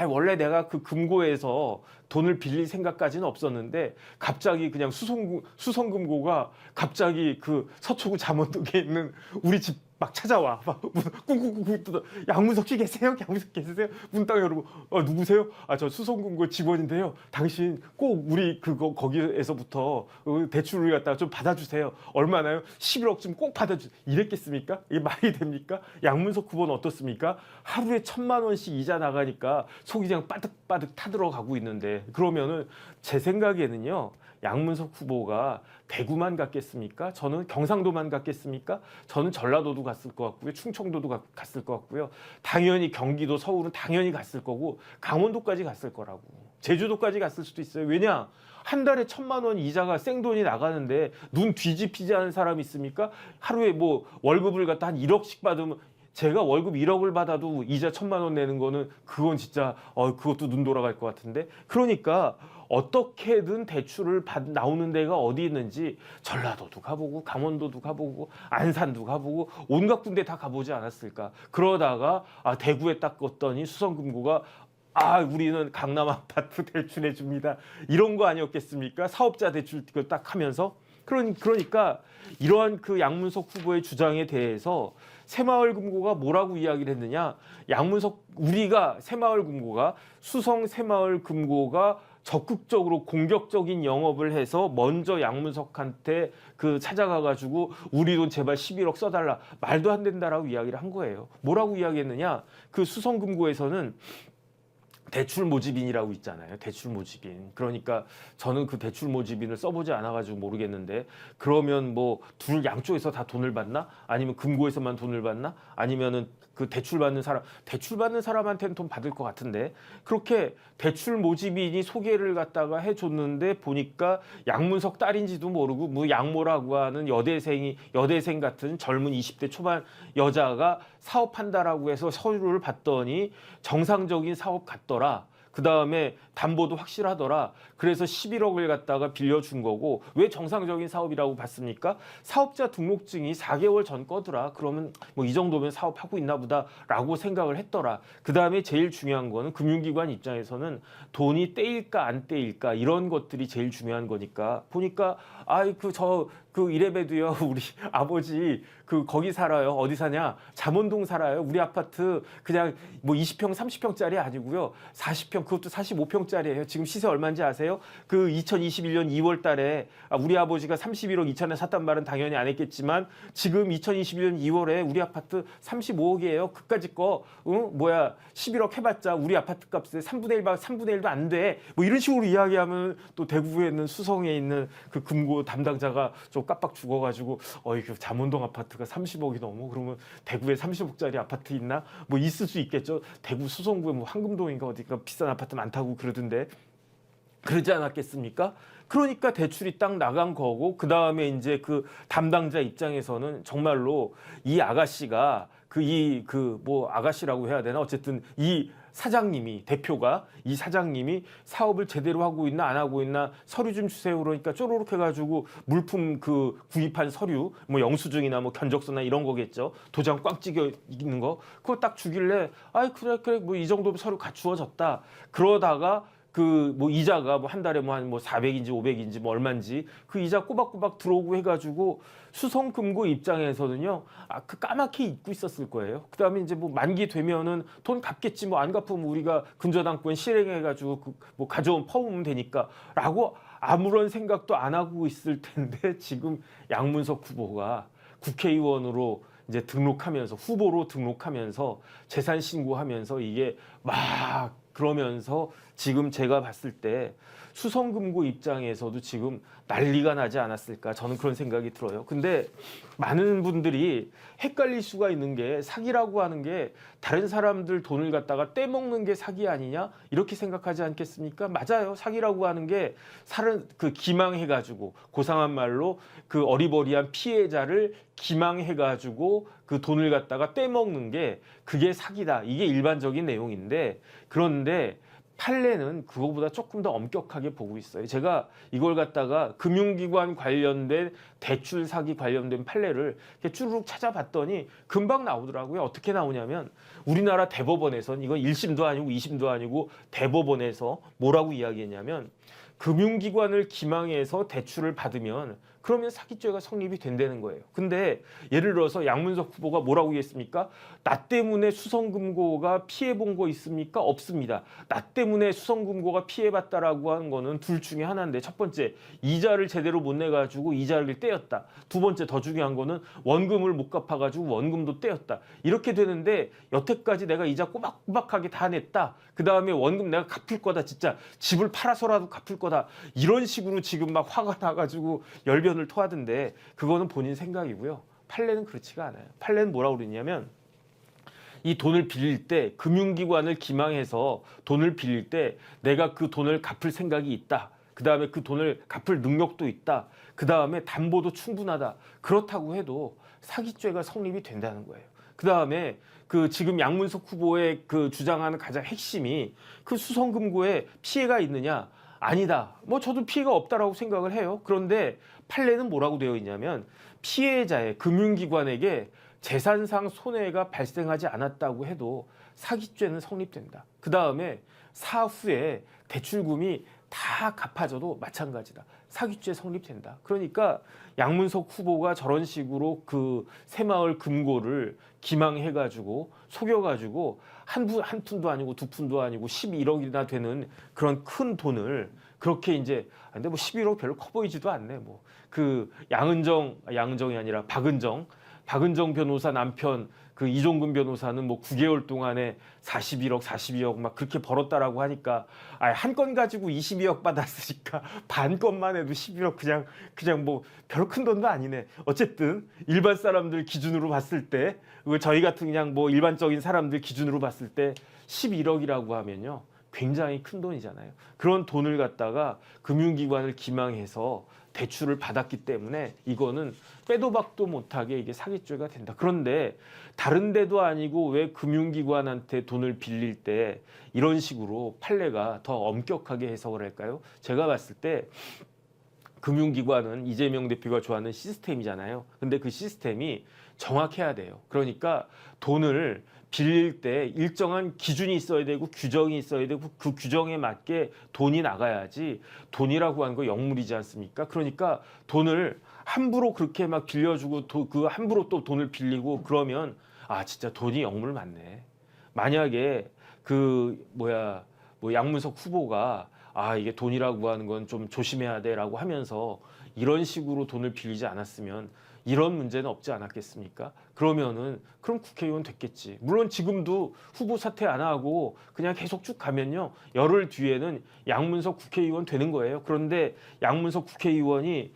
원래 내가 그 금고에서 돈을 빌릴 생각까지는 없었는데 갑자기 그냥 수성금고가 갑자기 그 서초구 잠원동에 있는 우리 집 막 찾아와. 막 쿵쿵쿵쿵 뜯어. 양문석 씨 계세요? 양문석 계세요? 문 딱 열고 누구세요? 저 수성금고 직원인데요. 당신 꼭 우리 그거 거기에서부터 대출을 갖다가 좀 받아주세요. 얼마나요? 11억쯤 꼭 받아주세요. 이랬겠습니까? 이게 말이 됩니까? 양문석 후보는 어떻습니까? 하루에 1,000만 원씩 이자 나가니까 속이 그냥 빠득빠득 타들어가고 있는데 그러면은 제 생각에는요. 양문석 후보가 대구만 갔겠습니까? 저는 경상도만 갔겠습니까? 저는 전라도도 갔을 것 같고요. 충청도도 갔을 것 같고요. 당연히 경기도, 서울은 당연히 갔을 거고 강원도까지 갔을 거라고. 제주도까지 갔을 수도 있어요. 왜냐? 한 달에 1,000만 원 이자가 생돈이 나가는데 눈 뒤집히지 않은 사람이 있습니까? 하루에 뭐 월급을 갖다 한 1억씩 받으면 제가 월급 1억을 받아도 이자 1,000만 원 내는 거는 그건 진짜 그것도 눈 돌아갈 것 같은데 그러니까 어떻게든 대출을 나오는 데가 어디 있는지 전라도도 가보고 강원도도 가보고 안산도 가보고 온갖 군데 다 가보지 않았을까. 그러다가 대구에 딱 껐더니 수성금고가 우리는 강남 아파트 대출해 줍니다. 이런 거 아니었겠습니까? 사업자 대출 그걸 딱 하면서 그러니까 이러한 그 양문석 후보의 주장에 대해서 새마을금고가 뭐라고 이야기를 했느냐? 우리가 새마을금고가 수성 새마을금고가 적극적으로 공격적인 영업을 해서 먼저 양문석한테 찾아가가지고 우리 돈 제발 11억 써달라. 말도 안 된다라고 이야기를 한 거예요. 뭐라고 이야기했느냐? 그 수성금고에서는 대출 모집인이라고 있잖아요. 대출 모집인. 그러니까 저는 그 대출 모집인을 써보지 않아가지고 모르겠는데 그러면 뭐 둘 양쪽에서 다 돈을 받나? 아니면 금고에서만 돈을 받나? 아니면은 그 대출 받는 사람한테는 돈 받을 것 같은데 그렇게 대출 모집인이 소개를 갖다가 해줬는데 보니까 양문석 딸인지도 모르고 뭐 양모라고 하는 여대생 같은 젊은 20대 초반 여자가 사업한다라고 해서 서류를 봤더니 정상적인 사업 같더라. 그 다음에 담보도 확실하더라. 그래서 11억을 갖다가 빌려준 거고 왜 정상적인 사업이라고 봤습니까? 사업자 등록증이 4개월 전 거더라. 그러면 뭐 이 정도면 사업하고 있나 보다라고 생각을 했더라. 그 다음에 제일 중요한 거는 금융기관 입장에서는 돈이 떼일까 안 떼일까 이런 것들이 제일 중요한 거니까 보니까 이래봬도요 우리 아버지 거기 살아요. 어디 사냐? 잠원동 살아요. 우리 아파트 그냥 뭐 20평 30평짜리 아니고요. 40평 그것도 45평짜리예요. 지금 시세 얼마인지 아세요? 2021년 2월 달에 우리 아버지가 31억 2천에 샀단 말은 당연히 안 했겠지만 지금 2021년 2월에 우리 아파트 35억이에요. 그까짓 거 11억 해봤자 우리 아파트 값의 3분의 1도 안 돼. 뭐 이런 식으로 이야기하면 또 대구에 있는 수성에 있는 그 금고 담당자가 좀 깜빡 죽어가지고 그 잠원동 아파트가 30억이 넘어 그러면 대구에 30억짜리 아파트 있나? 뭐 있을 수 있겠죠. 대구 수성구에 뭐 황금동인가 어디가 비싼 아파트 많다고 그러던데 그러지 않았겠습니까? 그러니까 대출이 딱 나간 거고 그 다음에 이제 그 담당자 입장에서는 정말로 이 아가씨가 아가씨라고 해야 되나 어쨌든 이 대표가 이 사장님이 사업을 제대로 하고 있나 안 하고 있나 서류 좀 주세요 그러니까 쪼로록 해가지고 물품 구입한 서류 뭐 영수증이나 뭐 견적서나 이런 거겠죠. 도장 꽉 찍혀 있는 거 그거 딱 주길래 그래 뭐 이 정도면 서류 갖추어졌다. 그러다가 이자가 뭐 한 달에 한 400인지 500인지 뭐 얼마인지 그 이자 꼬박꼬박 들어오고 해가지고 수성금고 입장에서는요 까맣게 잊고 있었을 거예요. 그 다음에 이제 뭐 만기 되면은 돈 갚겠지 뭐 안 갚으면 우리가 근저당권 실행해가지고 뭐 가져온 퍼오면 되니까라고 아무런 생각도 안 하고 있을 텐데 지금 양문석 후보가 국회의원으로 이제 등록하면서 후보로 등록하면서 재산 신고하면서 이게 막 그러면서 지금 제가 봤을 때 수성금고 입장에서도 지금 난리가 나지 않았을까 저는 그런 생각이 들어요. 근데 많은 분들이 헷갈릴 수가 있는 게 사기라고 하는 게 다른 사람들 돈을 갖다가 떼먹는 게 사기 아니냐 이렇게 생각하지 않겠습니까? 맞아요. 사기라고 하는 게 사람 그 기망해가지고 고상한 말로 그 어리버리한 피해자를 기망해가지고 그 돈을 갖다가 떼먹는 게 그게 사기다. 이게 일반적인 내용인데 그런데 판례는 그거보다 조금 더 엄격하게 보고 있어요. 제가 이걸 갖다가 금융기관 관련된 대출 사기 관련된 판례를 이렇게 쭈르륵 찾아봤더니 금방 나오더라고요. 어떻게 나오냐면 우리나라 대법원에선 이건 1심도 아니고 2심도 아니고 대법원에서 뭐라고 이야기했냐면 금융기관을 기망해서 대출을 받으면 그러면 사기죄가 성립이 된다는 거예요. 근데 예를 들어서 양문석 후보가 뭐라고 얘기했습니까? 나 때문에 수성금고가 피해본 거 있습니까? 없습니다. 나 때문에 수성금고가 피해봤다라고 하는 거는 둘 중에 하나인데 첫 번째 이자를 제대로 못 내가지고 이자를 떼었다. 두 번째 더 중요한 거는 원금을 못 갚아가지고 원금도 떼었다. 이렇게 되는데 여태까지 내가 이자 꼬박꼬박하게 다 냈다. 그 다음에 원금 내가 갚을 거다. 진짜 집을 팔아서라도 갚을 거다. 이런 식으로 지금 막 화가 나가지고 열변을 토하던데 그거는 본인 생각이고요. 판례는 그렇지가 않아요. 판례는 뭐라고 그러냐면 이 돈을 빌릴 때 금융기관을 기망해서 돈을 빌릴 때 내가 그 돈을 갚을 생각이 있다. 그 다음에 그 돈을 갚을 능력도 있다. 그 다음에 담보도 충분하다. 그렇다고 해도 사기죄가 성립이 된다는 거예요. 그 다음에 그 지금 양문석 후보의 그 주장하는 가장 핵심이 그 수성금고에 피해가 있느냐? 아니다. 뭐 저도 피해가 없다라고 생각을 해요. 그런데 판례는 뭐라고 되어 있냐면 피해자의 금융기관에게 재산상 손해가 발생하지 않았다고 해도 사기죄는 성립된다. 그 다음에 사후에 대출금이 다 갚아져도 마찬가지다. 사기죄 성립된다. 그러니까 양문석 후보가 저런 식으로 그 새마을 금고를 기망해가지고 속여가지고 한 푼도 아니고 두 푼도 아니고 11억이나 되는 그런 큰 돈을 그렇게 이제 근데 뭐 11억 별로 커 보이지도 않네. 뭐 그 양은정이 아니라 박은정 변호사 남편 그 이종근 변호사는 뭐 9개월 동안에 41억 막 그렇게 벌었다라고 하니까 한 건 가지고 22억 받았으니까 반 건만 해도 11억 그냥 뭐 별 큰 돈도 아니네. 어쨌든 일반 사람들 기준으로 봤을 때 저희 같은 그냥 뭐 일반적인 사람들 기준으로 봤을 때 11억이라고 하면요. 굉장히 큰 돈이잖아요. 그런 돈을 갖다가 금융기관을 기망해서 대출을 받았기 때문에 이거는 빼도 박도 못하게 이게 사기죄가 된다. 그런데 다른 데도 아니고 왜 금융기관한테 돈을 빌릴 때 이런 식으로 판례가 더 엄격하게 해석을 할까요? 제가 봤을 때 금융기관은 이재명 대표가 좋아하는 시스템이잖아요. 근데 그 시스템이 정확해야 돼요. 그러니까 돈을 빌릴 때 일정한 기준이 있어야 되고 규정이 있어야 되고 그 규정에 맞게 돈이 나가야지 돈이라고 하는 거 영물이지 않습니까? 그러니까 돈을 함부로 그렇게 막 빌려주고 그 함부로 또 돈을 빌리고 그러면 진짜 돈이 영물 맞네. 만약에 뭐 양문석 후보가 이게 돈이라고 하는 건 좀 조심해야 돼라고 하면서 이런 식으로 돈을 빌리지 않았으면 이런 문제는 없지 않았겠습니까? 그럼 국회의원 됐겠지. 물론 지금도 후보 사퇴 안 하고 그냥 계속 쭉 가면요. 열흘 뒤에는 양문석 국회의원 되는 거예요. 그런데 양문석 국회의원이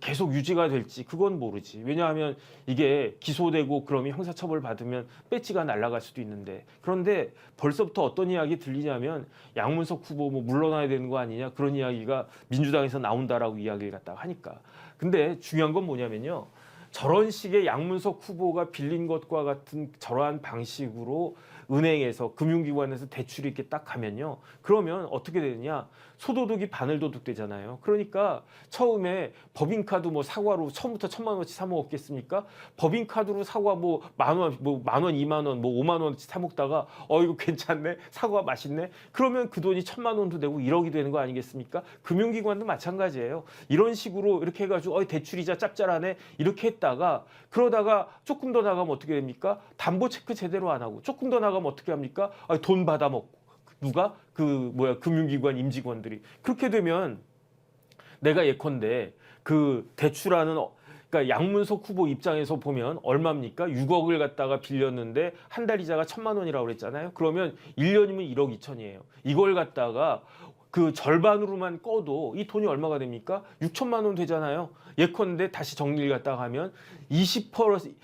계속 유지가 될지 그건 모르지. 왜냐하면 이게 기소되고 그러면 형사처벌 받으면 배지가 날아갈 수도 있는데 그런데 벌써부터 어떤 이야기 들리냐면 양문석 후보 뭐 물러나야 되는 거 아니냐 그런 이야기가 민주당에서 나온다라고 이야기를 갖다가 하니까 근데 중요한 건 뭐냐면요. 저런 식의 양문석 후보가 빌린 것과 같은 저러한 방식으로 은행에서 금융기관에서 대출이 이렇게 딱 가면요. 그러면 어떻게 되느냐. 소도둑이 바늘도둑 되잖아요. 그러니까 처음에 법인카드 뭐 사과로 처음부터 1,000만 원어치 사 먹었겠습니까? 법인카드로 사과 뭐 만 원, 뭐 만 원, 2만 원, 뭐 5만 원어치 사 먹다가 이거 괜찮네. 사과 맛있네. 그러면 그 돈이 1,000만 원도 되고 1억이 되는 거 아니겠습니까? 금융기관도 마찬가지예요. 이런 식으로 이렇게 해가지고 대출이자 짭짤하네. 이렇게 했다가 그러다가 조금 더 나가면 어떻게 됩니까? 담보 체크 제대로 안 하고 조금 더 나가면 어떻게 합니까? 돈 받아 먹고 누가 금융기관 임직원들이 그렇게 되면 내가 예컨대 그 대출하는 그러니까 양문석 후보 입장에서 보면 얼마입니까? 6억을 갖다가 빌렸는데 한 달 이자가 1,000만 원이라고 그랬잖아요. 그러면 1년이면 1억 2천이에요. 이걸 갖다가 그 절반으로만 꺼도 이 돈이 얼마가 됩니까? 6천만 원 되잖아요. 예컨대 다시 정리를 갖다가 하면 20%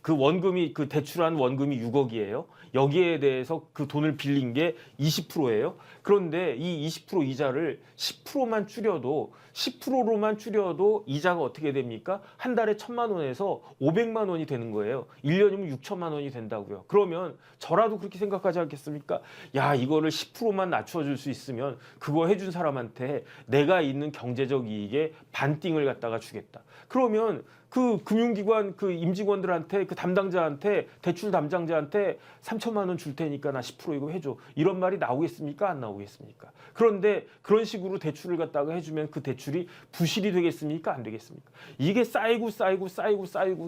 그 원금이 그 대출한 원금이 6억이에요. 여기에 대해서 그 돈을 빌린 게 20%예요. 그런데 이 20% 이자를 10%만 줄여도 10%로만 줄여도 이자가 어떻게 됩니까? 한 달에 1,000만 원에서 500만 원이 되는 거예요. 1년이면 6천만 원이 된다고요. 그러면 저라도 그렇게 생각하지 않겠습니까? 야, 이거를 10%만 낮춰줄 수 있으면 그거 해준 사람한테 내가 있는 경제적 이익의 반띵을 갖다가 주겠다. 그러면 그 금융기관 그 임직원들한테 그 담당자한테 대출 담당자한테 3천만 원 줄 테니까 나 10% 이거 해줘. 이런 말이 나오겠습니까? 안 나오겠습니까? 그런데 그런 식으로 대출을 갖다가 해주면 그 대출이 부실이 되겠습니까? 안 되겠습니까? 이게 쌓이고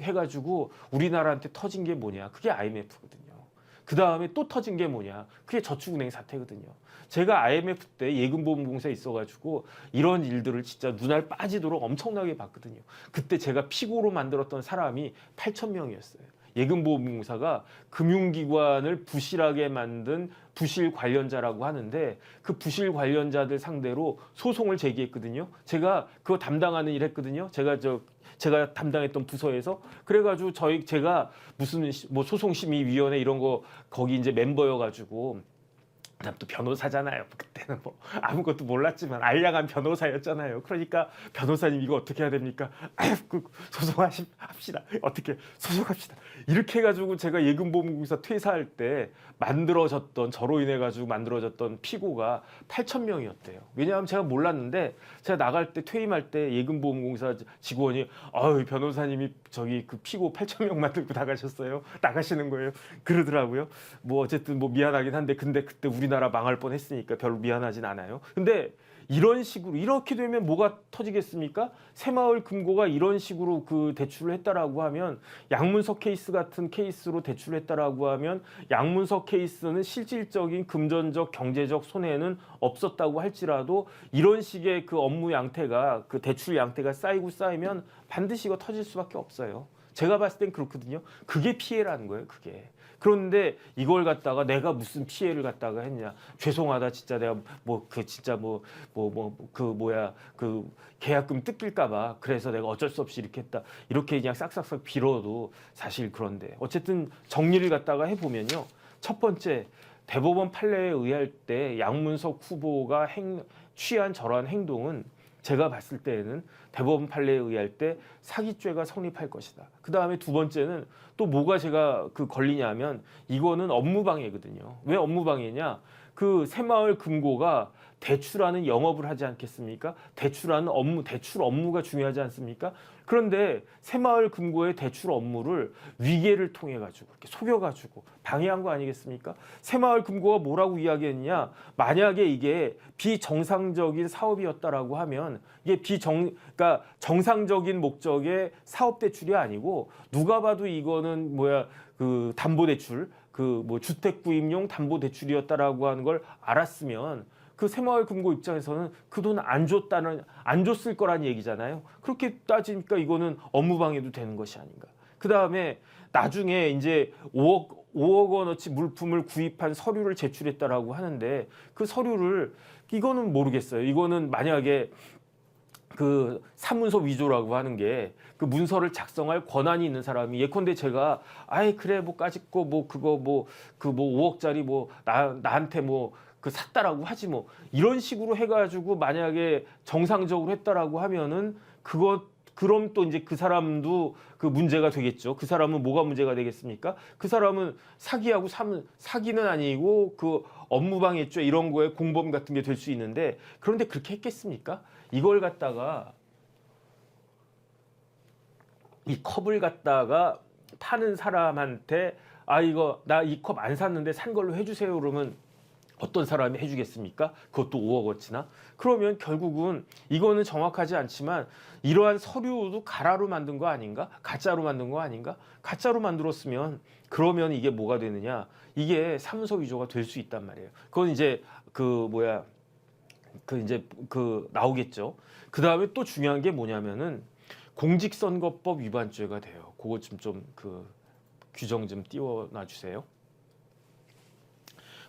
해가지고 우리나라한테 터진 게 뭐냐? 그게 IMF거든요. 그 다음에 또 터진 게 뭐냐? 그게 저축은행 사태거든요. 제가 IMF 때 예금보험공사에 있어가지고 이런 일들을 진짜 눈알 빠지도록 엄청나게 봤거든요. 그때 제가 피고로 만들었던 사람이 8,000명이었어요. 예금보험공사가 금융기관을 부실하게 만든 부실 관련자라고 하는데 그 부실 관련자들 상대로 소송을 제기했거든요. 제가 그거 담당하는 일 했거든요. 제가 담당했던 부서에서 그래가지고 제가 무슨 뭐 소송심의위원회 이런 거 거기 이제 멤버여가지고 또 변호사잖아요. 그때는 뭐 아무것도 몰랐지만 알량한 변호사였잖아요. 그러니까 변호사님 이거 어떻게 해야 됩니까? 소송합시다. 어떻게 소송합시다. 이렇게 해가지고 제가 예금보험공사 퇴사할 때 저로 인해 가지고 만들어졌던 피고가 8,000명이었대요. 왜냐하면 제가 몰랐는데 제가 나갈 때 퇴임할 때 예금보험공사 직원이 변호사님이 저기 그 피고 8,000명 만들고 나가셨어요. 나가시는 거예요. 그러더라고요. 뭐 어쨌든 뭐 미안하긴 한데 근데 그때 우리나라 망할 뻔했으니까 별로 미안하진 않아요. 근데 이런 식으로 이렇게 되면 뭐가 터지겠습니까? 새마을금고가 이런 식으로 그 대출을 했다라고 하면 양문석 케이스 같은 케이스로 대출을 했다라고 하면 양문석 케이스는 실질적인 금전적 경제적 손해는 없었다고 할지라도 이런 식의 그 업무 양태가 그 대출 양태가 쌓이면 반드시 이거 터질 수밖에 없어요. 제가 봤을 땐 그렇거든요. 그게 피해라는 거예요. 그게. 그런데 이걸 갖다가 내가 무슨 피해를 갖다가 했냐. 죄송하다 진짜 내가 그 계약금 뜯길까 봐 그래서 내가 어쩔 수 없이 이렇게 했다. 이렇게 그냥 싹싹싹 빌어도 사실 그런데 어쨌든 정리를 갖다가 해보면요. 첫 번째 대법원 판례에 의할 때 양문석 후보가 취한 저러한 행동은 제가 봤을 때에는 대법원 판례에 의할 때 사기죄가 성립할 것이다. 그 다음에 두 번째는 또 뭐가 제가 걸리냐면 이거는 업무방해거든요. 왜 업무방해냐? 그 새마을금고가 대출하는 영업을 하지 않겠습니까? 대출하는 업무, 대출 업무가 중요하지 않습니까? 그런데 새마을금고의 대출 업무를 위계를 통해 가지고 이렇게 속여 가지고 방해한 거 아니겠습니까? 새마을금고가 뭐라고 이야기했냐? 만약에 이게 비정상적인 사업이었다라고 하면 이게 그러니까 정상적인 목적의 사업 대출이 아니고 누가 봐도 이거는 그 담보 대출, 그 뭐 주택 구입용 담보 대출이었다라고 하는 걸 알았으면 그 새마을금고 입장에서는 그 돈 안 줬을 거란 얘기잖아요. 그렇게 따지니까 이거는 업무방해도 되는 것이 아닌가. 그 다음에 나중에 이제 5억 원어치 물품을 구입한 서류를 제출했다라고 하는데 그 서류를 이거는 모르겠어요. 이거는 만약에 그 사문서 위조라고 하는 게 그 문서를 작성할 권한이 있는 사람이 예컨대 제가 그래 뭐 까짓거 뭐 그거 뭐 5억짜리 뭐 나한테 뭐 그 샀다라고 하지 뭐 이런 식으로 해가지고 만약에 정상적으로 했다라고 하면은 그럼 또 이제 그 사람도 그 문제가 되겠죠. 그 사람은 뭐가 문제가 되겠습니까? 그 사람은 사기는 아니고 그 업무방해죄 이런 거에 공범 같은 게 될 수 있는데 그런데 그렇게 했겠습니까? 이걸 갖다가 이 컵을 갖다가 파는 사람한테 이거 나 이 컵 안 샀는데 산 걸로 해주세요 그러면 어떤 사람이 해주겠습니까? 그것도 5억어치나? 그러면 결국은 이거는 정확하지 않지만 이러한 서류도 가짜로 만든 거 아닌가? 가짜로 만든 거 아닌가? 가짜로 만들었으면 그러면 이게 뭐가 되느냐? 이게 사문서 위조가 될 수 있단 말이에요. 그건 이제 그 이제 그 나오겠죠. 그 다음에 또 중요한 게 뭐냐면은 공직선거법 위반죄가 돼요. 그거 좀 그 규정 좀 띄워놔 주세요.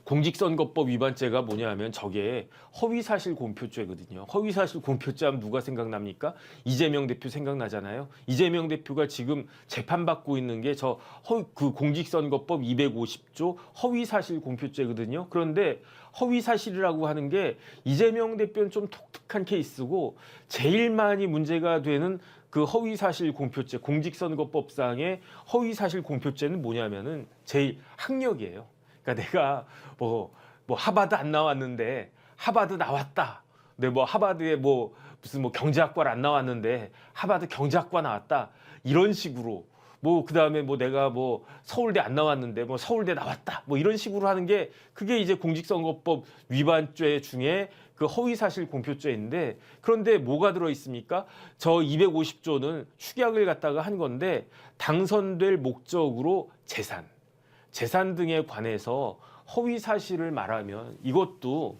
공직선거법 위반죄가 뭐냐면 저게 허위사실 공표죄거든요. 허위사실 공표죄 하면 누가 생각납니까? 이재명 대표 생각나잖아요. 이재명 대표가 지금 재판받고 있는 게 그 공직선거법 250조 허위사실 공표죄거든요. 그런데 허위사실이라고 하는 게 이재명 대표는 좀 독특한 케이스고 제일 많이 문제가 되는 그 허위사실 공표죄, 공직선거법상의 허위사실 공표죄는 뭐냐면은 제일 학력이에요. 그러니까 내가 뭐 하버드 안 나왔는데 하버드 나왔다. 근데 뭐 하버드에 무슨 경제학과를 안 나왔는데 하버드 경제학과 나왔다. 이런 식으로 그다음에 내가 서울대 안 나왔는데 서울대 나왔다. 이런 식으로 하는 게 그게 이제 공직선거법 위반죄 중에 그 허위사실 공표죄인데 그런데 뭐가 들어 있습니까? 저 250조는 축약을 갖다가 한 건데 당선될 목적으로 재산 등에 관해서 허위 사실을 말하면 이것도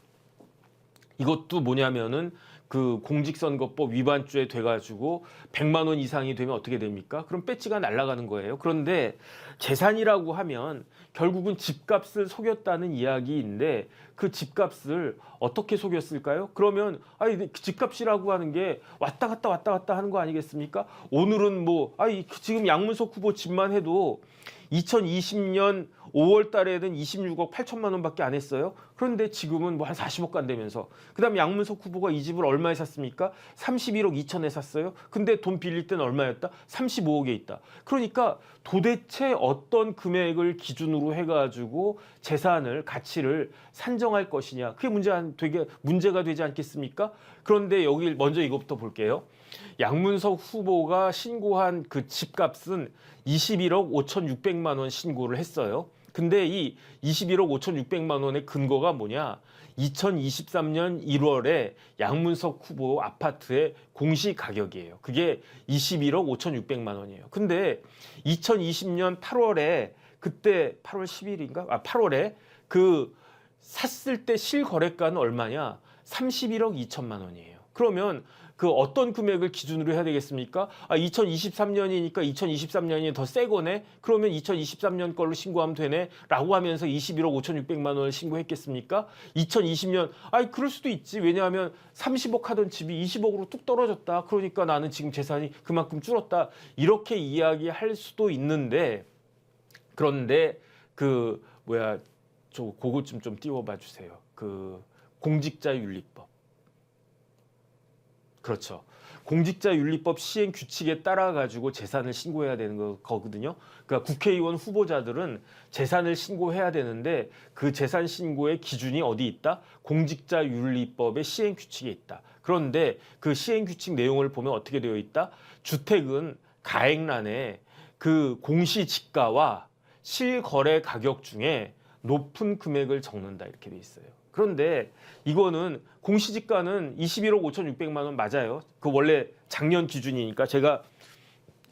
뭐냐면은 그 공직선거법 위반죄 돼가지고 100만 원 이상이 되면 어떻게 됩니까? 그럼 배지가 날아가는 거예요. 그런데 재산이라고 하면 결국은 집값을 속였다는 이야기인데 그 집값을 어떻게 속였을까요? 그러면 집값이라고 하는 게 왔다 갔다 하는 거 아니겠습니까? 오늘은 지금 양문석 후보 집만 해도 2020년 5월 달에는 26억 8천만 원밖에 안 했어요. 그런데 지금은 한 40억 간다면서. 그다음에 양문석 후보가 이 집을 얼마에 샀습니까? 31억 2천에 샀어요. 근데 돈 빌릴 때는 얼마였다? 35억에 있다. 그러니까 도대체 어떤 금액을 기준으로 해가지고 재산을 가치를 산정할 것이냐. 그게 문제가 되지 않겠습니까? 그런데 여기 먼저 이것부터 볼게요. 양문석 후보가 신고한 그 집값은 21억 5,600만 원 신고를 했어요. 근데 이 21억 5,600만 원의 근거가 뭐냐? 2023년 1월에 양문석 후보 아파트의 공시 가격이에요. 그게 21억 5,600만 원이에요. 근데 2020년 8월에 그때 8월 10일인가? 8월에 그 샀을 때 실거래가는 얼마냐? 31억 2천만 원이에요. 그러면 그 어떤 금액을 기준으로 해야 되겠습니까? 2023년이니까 2023년이 더 새 거네? 그러면 2023년 걸로 신고하면 되네? 라고 하면서 21억 5,600만 원을 신고했겠습니까? 2020년, 그럴 수도 있지. 왜냐하면 30억 하던 집이 20억으로 뚝 떨어졌다. 그러니까 나는 지금 재산이 그만큼 줄었다. 이렇게 이야기할 수도 있는데, 그런데 그거 좀 띄워봐 주세요. 그 공직자윤리법. 그렇죠. 공직자윤리법 시행 규칙에 따라 가지고 재산을 신고해야 되는 거거든요. 그러니까 국회의원 후보자들은 재산을 신고해야 되는데 그 재산 신고의 기준이 어디 있다? 공직자윤리법의 시행 규칙에 있다. 그런데 그 시행 규칙 내용을 보면 어떻게 되어 있다? 주택은 가액란에 그 공시지가와 실거래 가격 중에 높은 금액을 적는다 이렇게 돼 있어요. 그런데 이거는 공시지가는 21억 5,600만 원 맞아요. 그 원래 작년 기준이니까 제가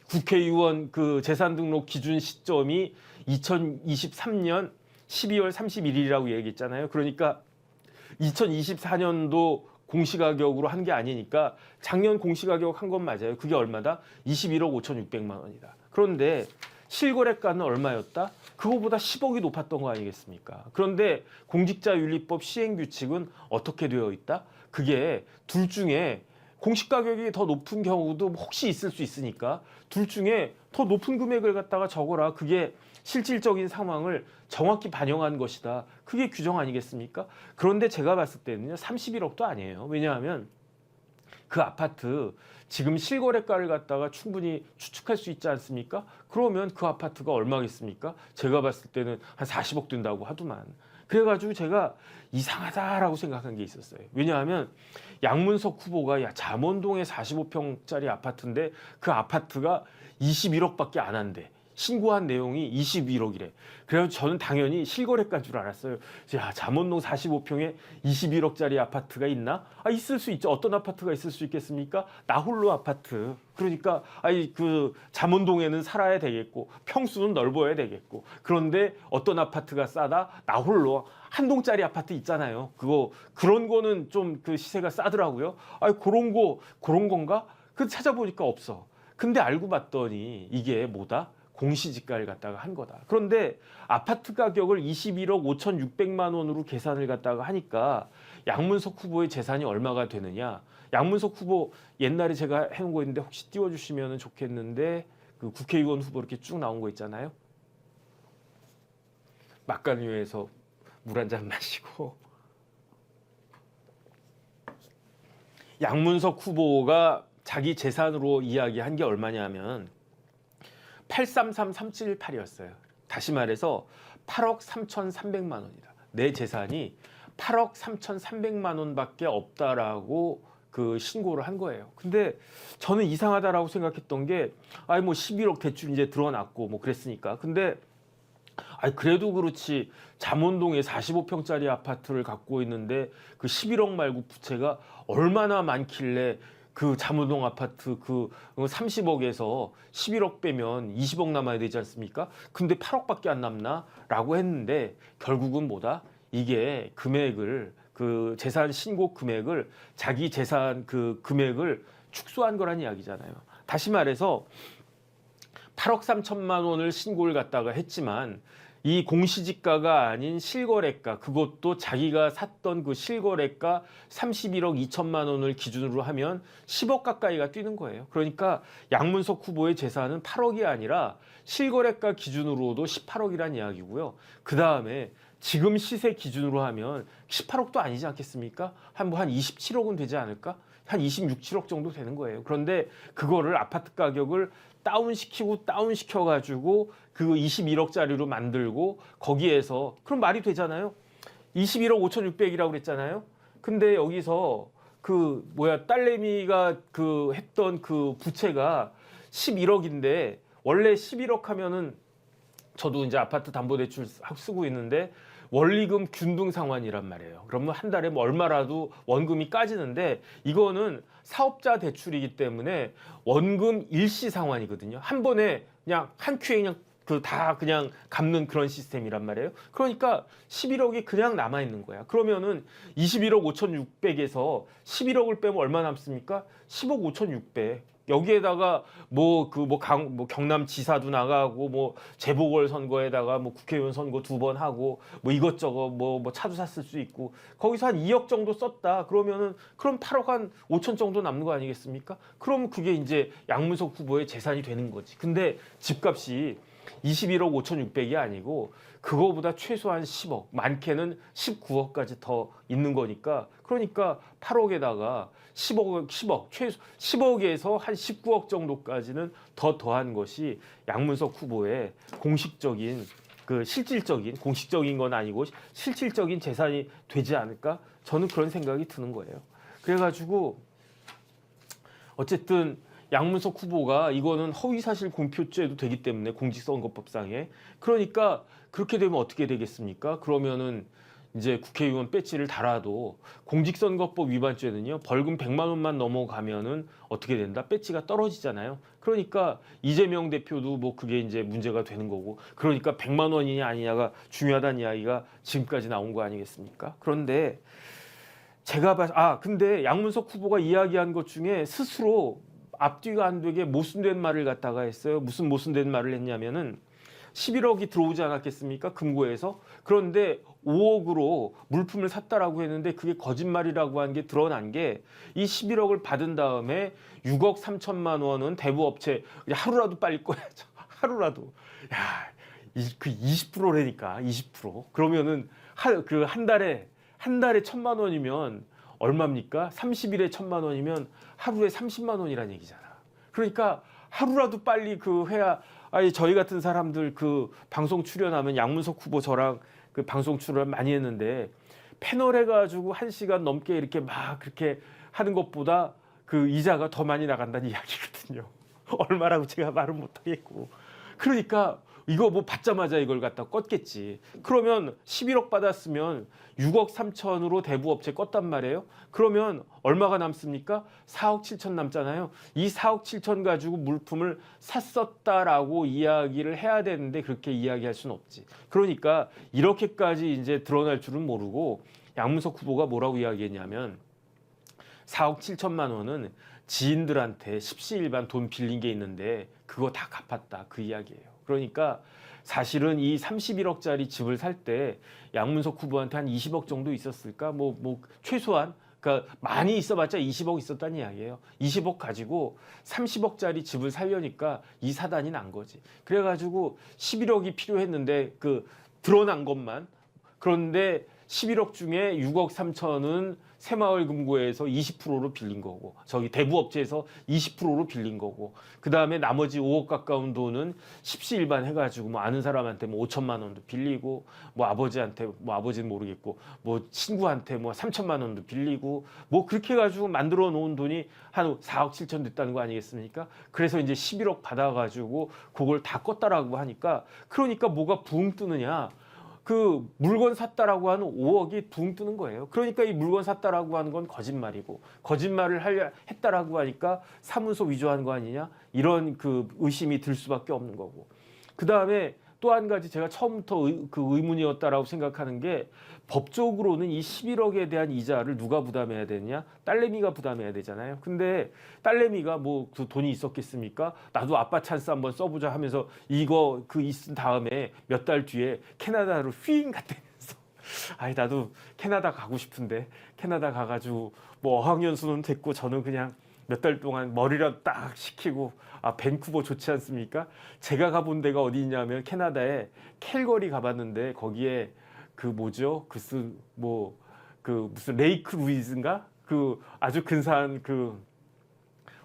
국회의원 그 재산 등록 기준 시점이 2023년 12월 31일이라고 얘기했잖아요. 그러니까 2024년도 공시가격으로 한 게 아니니까 작년 공시가격 한 건 맞아요. 그게 얼마다? 21억 5,600만 원이다. 그런데 실거래가는 얼마였다? 그거보다 10억이 높았던 거 아니겠습니까? 그런데 공직자윤리법 시행규칙은 어떻게 되어 있다? 그게 둘 중에 공시가격이 더 높은 경우도 혹시 있을 수 있으니까 둘 중에 더 높은 금액을 갖다가 적어라. 그게 실질적인 상황을 정확히 반영한 것이다. 그게 규정 아니겠습니까? 그런데 제가 봤을 때는요. 31억도 아니에요. 왜냐하면 그 아파트 지금 실거래가를 갖다가 충분히 추측할 수 있지 않습니까? 그러면 그 아파트가 얼마겠습니까? 제가 봤을 때는 한 40억 된다고 하더만. 그래가지고 제가 이상하다라고 생각한 게 있었어요. 왜냐하면 양문석 후보가 잠원동에 45평짜리 아파트인데 그 아파트가 21억밖에 안 한대. 신고한 내용이 21억이래. 그래서 저는 당연히 실거래가인 줄 알았어요. 잠원동 45평에 21억짜리 아파트가 있나? 있을 수 있죠. 어떤 아파트가 있을 수 있겠습니까? 나홀로 아파트. 그러니까 그 잠원동에는 살아야 되겠고 평수는 넓어야 되겠고 그런데 어떤 아파트가 싸다? 나홀로 한 동짜리 아파트 있잖아요. 그런 거는 좀 그 시세가 싸더라고요. 그런 건가? 그 찾아보니까 없어. 근데 알고 봤더니 이게 뭐다? 공시지가를 갖다가 한 거다. 그런데 아파트 가격을 21억 5,600만 원으로 계산을 갖다가 하니까 양문석 후보의 재산이 얼마가 되느냐? 양문석 후보 옛날에 제가 해놓은 거 있는데 혹시 띄워주시면 좋겠는데 그 국회의원 후보 이렇게 쭉 나온 거 있잖아요. 막간위에서 물 한 잔 마시고 양문석 후보가 자기 재산으로 이야기한 게 얼마냐면 833,378이었어요. 다시 말해서 8억 3,300만 원이다. 내 재산이 8억 3,300만 원밖에 없다라고 그 신고를 한 거예요. 근데 저는 이상하다라고 생각했던 게 뭐 11억 대출 이제 드러났고 뭐 그랬으니까. 근데 그래도 그렇지 잠원동에 45평짜리 아파트를 갖고 있는데 그 11억 말고 부채가 얼마나 많길래 그 잠원동 아파트 그 30억에서 11억 빼면 20억 남아야 되지 않습니까? 근데 8억밖에 안 남나? 라고 했는데 결국은 뭐다? 이게 금액을 그 재산 신고 금액을 자기 재산 그 금액을 축소한 거란 이야기잖아요. 다시 말해서 8억 3천만 원을 신고를 갖다가 했지만 이 공시지가가 아닌 실거래가, 그것도 자기가 샀던 그 실거래가 31억 2천만 원을 기준으로 하면 10억 가까이가 뛰는 거예요. 그러니까 양문석 후보의 재산은 8억이 아니라 실거래가 기준으로도 18억이란 이야기고요. 그 다음에 지금 시세 기준으로 하면 18억도 아니지 않겠습니까? 한 27억은 되지 않을까? 한 26, 7억 정도 되는 거예요. 그런데 그거를 아파트 가격을 다운시켜가지고 그 21억짜리로 만들고 거기에서 그럼 말이 되잖아요. 21억 5,600이라고 그랬잖아요. 근데 여기서 딸내미가 했던 그 부채가 11억인데 원래 11억 하면은 저도 이제 아파트 담보대출 쓰고 있는데 원리금 균등 상환이란 말이에요. 그러면 한 달에 뭐 얼마라도 원금이 까지는데 이거는 사업자 대출이기 때문에 원금 일시 상환이거든요. 한 번에 그냥 한 큐에 그냥 다 그냥 갚는 그런 시스템이란 말이에요. 그러니까 11억이 그냥 남아 있는 거야. 그러면은 21억 5,600에서 11억을 빼면 얼마 남습니까? 10억 5,600. 여기에다가 경남지사도 나가고 뭐 재보궐선거에다가 뭐 국회의원 선거 2번 하고 뭐 이것저것 뭐 차도 샀을 수 있고 거기서 한 2억 정도 썼다. 그럼 8억 한 5천 정도 남는 거 아니겠습니까? 그럼 그게 이제 양문석 후보의 재산이 되는 거지. 근데 집값이 21억 5,600이 아니고 그거보다 최소한 10억, 많게는 19억까지 더 있는 거니까 그러니까 8억에다가 10억에서 한 19억 정도까지는 더한 것이 양문석 후보의 공식적인 실질적인 공식적인 건 아니고 실질적인 재산이 되지 않을까? 저는 그런 생각이 드는 거예요. 그래가지고 어쨌든 양문석 후보가 이거는 허위사실 공표죄도 되기 때문에 공직선거법상에 그러니까 그렇게 되면 어떻게 되겠습니까? 그러면은 이제 국회의원 배지를 달아도 공직선거법 위반죄는요 벌금 100만 원만 넘어가면은 어떻게 된다? 배지가 떨어지잖아요. 그러니까 이재명 대표도 뭐 그게 이제 문제가 되는 거고 그러니까 100만 원이냐 아니냐가 중요하다는 이야기가 지금까지 나온 거 아니겠습니까? 그런데 근데 양문석 후보가 이야기한 것 중에 스스로 앞뒤가 안 되게 모순된 말을 갖다가 했어요. 무슨 모순된 말을 했냐면은 11억이 들어오지 않았겠습니까? 금고에서. 그런데 5억으로 물품을 샀다라고 했는데 그게 거짓말이라고 한 게 드러난 게 이 11억을 받은 다음에 6억 3천만 원은 대부업체 하루라도 빨리 꺼야죠. 하루라도. 야, 그 20%라니까 20%. 그러면은 한 달에 1,000만 원이면 얼마입니까? 30일에 1,000만 원이면 하루에 30만 원이란 얘기잖아. 그러니까 하루라도 빨리 해야 저희 같은 사람들 방송 출연하면 양문석 후보 저랑 방송 출연 많이 했는데 패널 해가지고 1시간 넘게 이렇게 막 그렇게 하는 것보다 이자가 더 많이 나간다는 이야기거든요. 얼마라고 제가 말은 못하겠고. 그러니까 이거 뭐 받자마자 이걸 갖다 껐겠지. 그러면 11억 받았으면 6억 3천으로 대부업체 껐단 말이에요. 그러면 얼마가 남습니까? 4억 7천 남잖아요. 이 4억 7천 가지고 물품을 샀었다라고 이야기를 해야 되는데 그렇게 이야기할 수는 없지. 그러니까 이렇게까지 이제 드러날 줄은 모르고 양문석 후보가 뭐라고 이야기했냐면 4억 7천만 원은 지인들한테 십시일반 돈 빌린 게 있는데 그거 다 갚았다 그 이야기예요. 그러니까 사실은 이 31억짜리 집을 살 때 양문석 후보한테 한 20억 정도 있었을까? 뭐 최소한 그러니까 많이 있어봤자 20억 있었다는 이야기예요. 20억 가지고 30억짜리 집을 살려니까 이 사단이 난 거지. 그래가지고 11억이 필요했는데 그 드러난 것만 그런데 11억 중에 6억 3천은 새마을금고에서 20%로 빌린 거고 저기 대부업체에서 20%로 빌린 거고 그 다음에 나머지 5억 가까운 돈은 십시일반 해가지고 뭐 아는 사람한테 뭐 5천만 원도 빌리고 뭐 아버지한테 뭐 아버지는 모르겠고 뭐 친구한테 뭐 3천만 원도 빌리고 뭐 그렇게 해가지고 만들어 놓은 돈이 한 4억 7천 됐다는 거 아니겠습니까? 그래서 이제 11억 받아가지고 그걸 다 껐다라고 하니까 그러니까 뭐가 붕 뜨느냐? 그 물건 샀다라고 하는 5억이 붕 뜨는 거예요. 그러니까 이 물건 샀다라고 하는 건 거짓말이고 거짓말을 했다라고 하니까 사문서 위조한 거 아니냐 이런 그 의심이 들 수밖에 없는 거고 그 다음에 또 한 가지 제가 처음부터 그 의문이었다라고 생각하는 게 법적으로는 이 11억에 대한 이자를 누가 부담해야 되느냐 딸내미가 부담해야 되잖아요. 근데 딸내미가 뭐 그 돈이 있었겠습니까? 나도 아빠 찬스 한번 써보자 하면서 이거 그 있은 다음에 몇 달 뒤에 캐나다로 휘잉 갔다면서 아이 나도 캐나다 가고 싶은데 캐나다 가가지고 뭐 어학연수는 됐고 저는 그냥 몇 달 동안 머리라도 딱 식히고 아 밴쿠버 좋지 않습니까? 제가 가본 데가 어디 있냐면 캐나다에 캘거리 가봤는데 거기에 그 뭐죠? 그 무슨 레이크 루이즈인가? 그 아주 근사한 그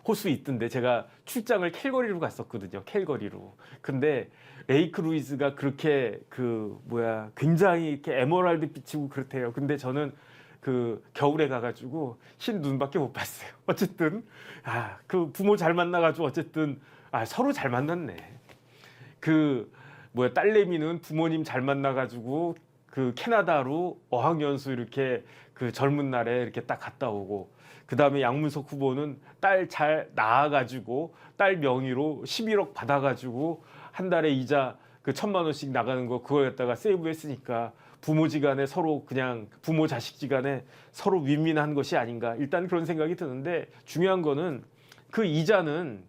호수 있던데 제가 출장을 캘거리로 갔었거든요. 캘거리로. 근데 레이크 루이즈가 그렇게 굉장히 이렇게 에메랄드 빛이고 그렇대요. 근데 저는 그 겨울에 가가지고 흰 눈밖에 못 봤어요. 어쨌든 그 부모 잘 만나가지고 어쨌든 서로 잘 만났네. 딸내미는 부모님 잘 만나가지고 그 캐나다로 어학연수 이렇게 그 젊은 날에 이렇게 딱 갔다 오고 그 다음에 양문석 후보는 딸 잘 낳아가지고 딸 명의로 11억 받아가지고 한 달에 이자 그 1,000만 원씩 나가는 거 그걸 갖다가 세이브했으니까 부모지간에 서로 그냥 부모 자식지간에 서로 윈윈한 것이 아닌가 일단 그런 생각이 드는데 중요한 거는 그 이자는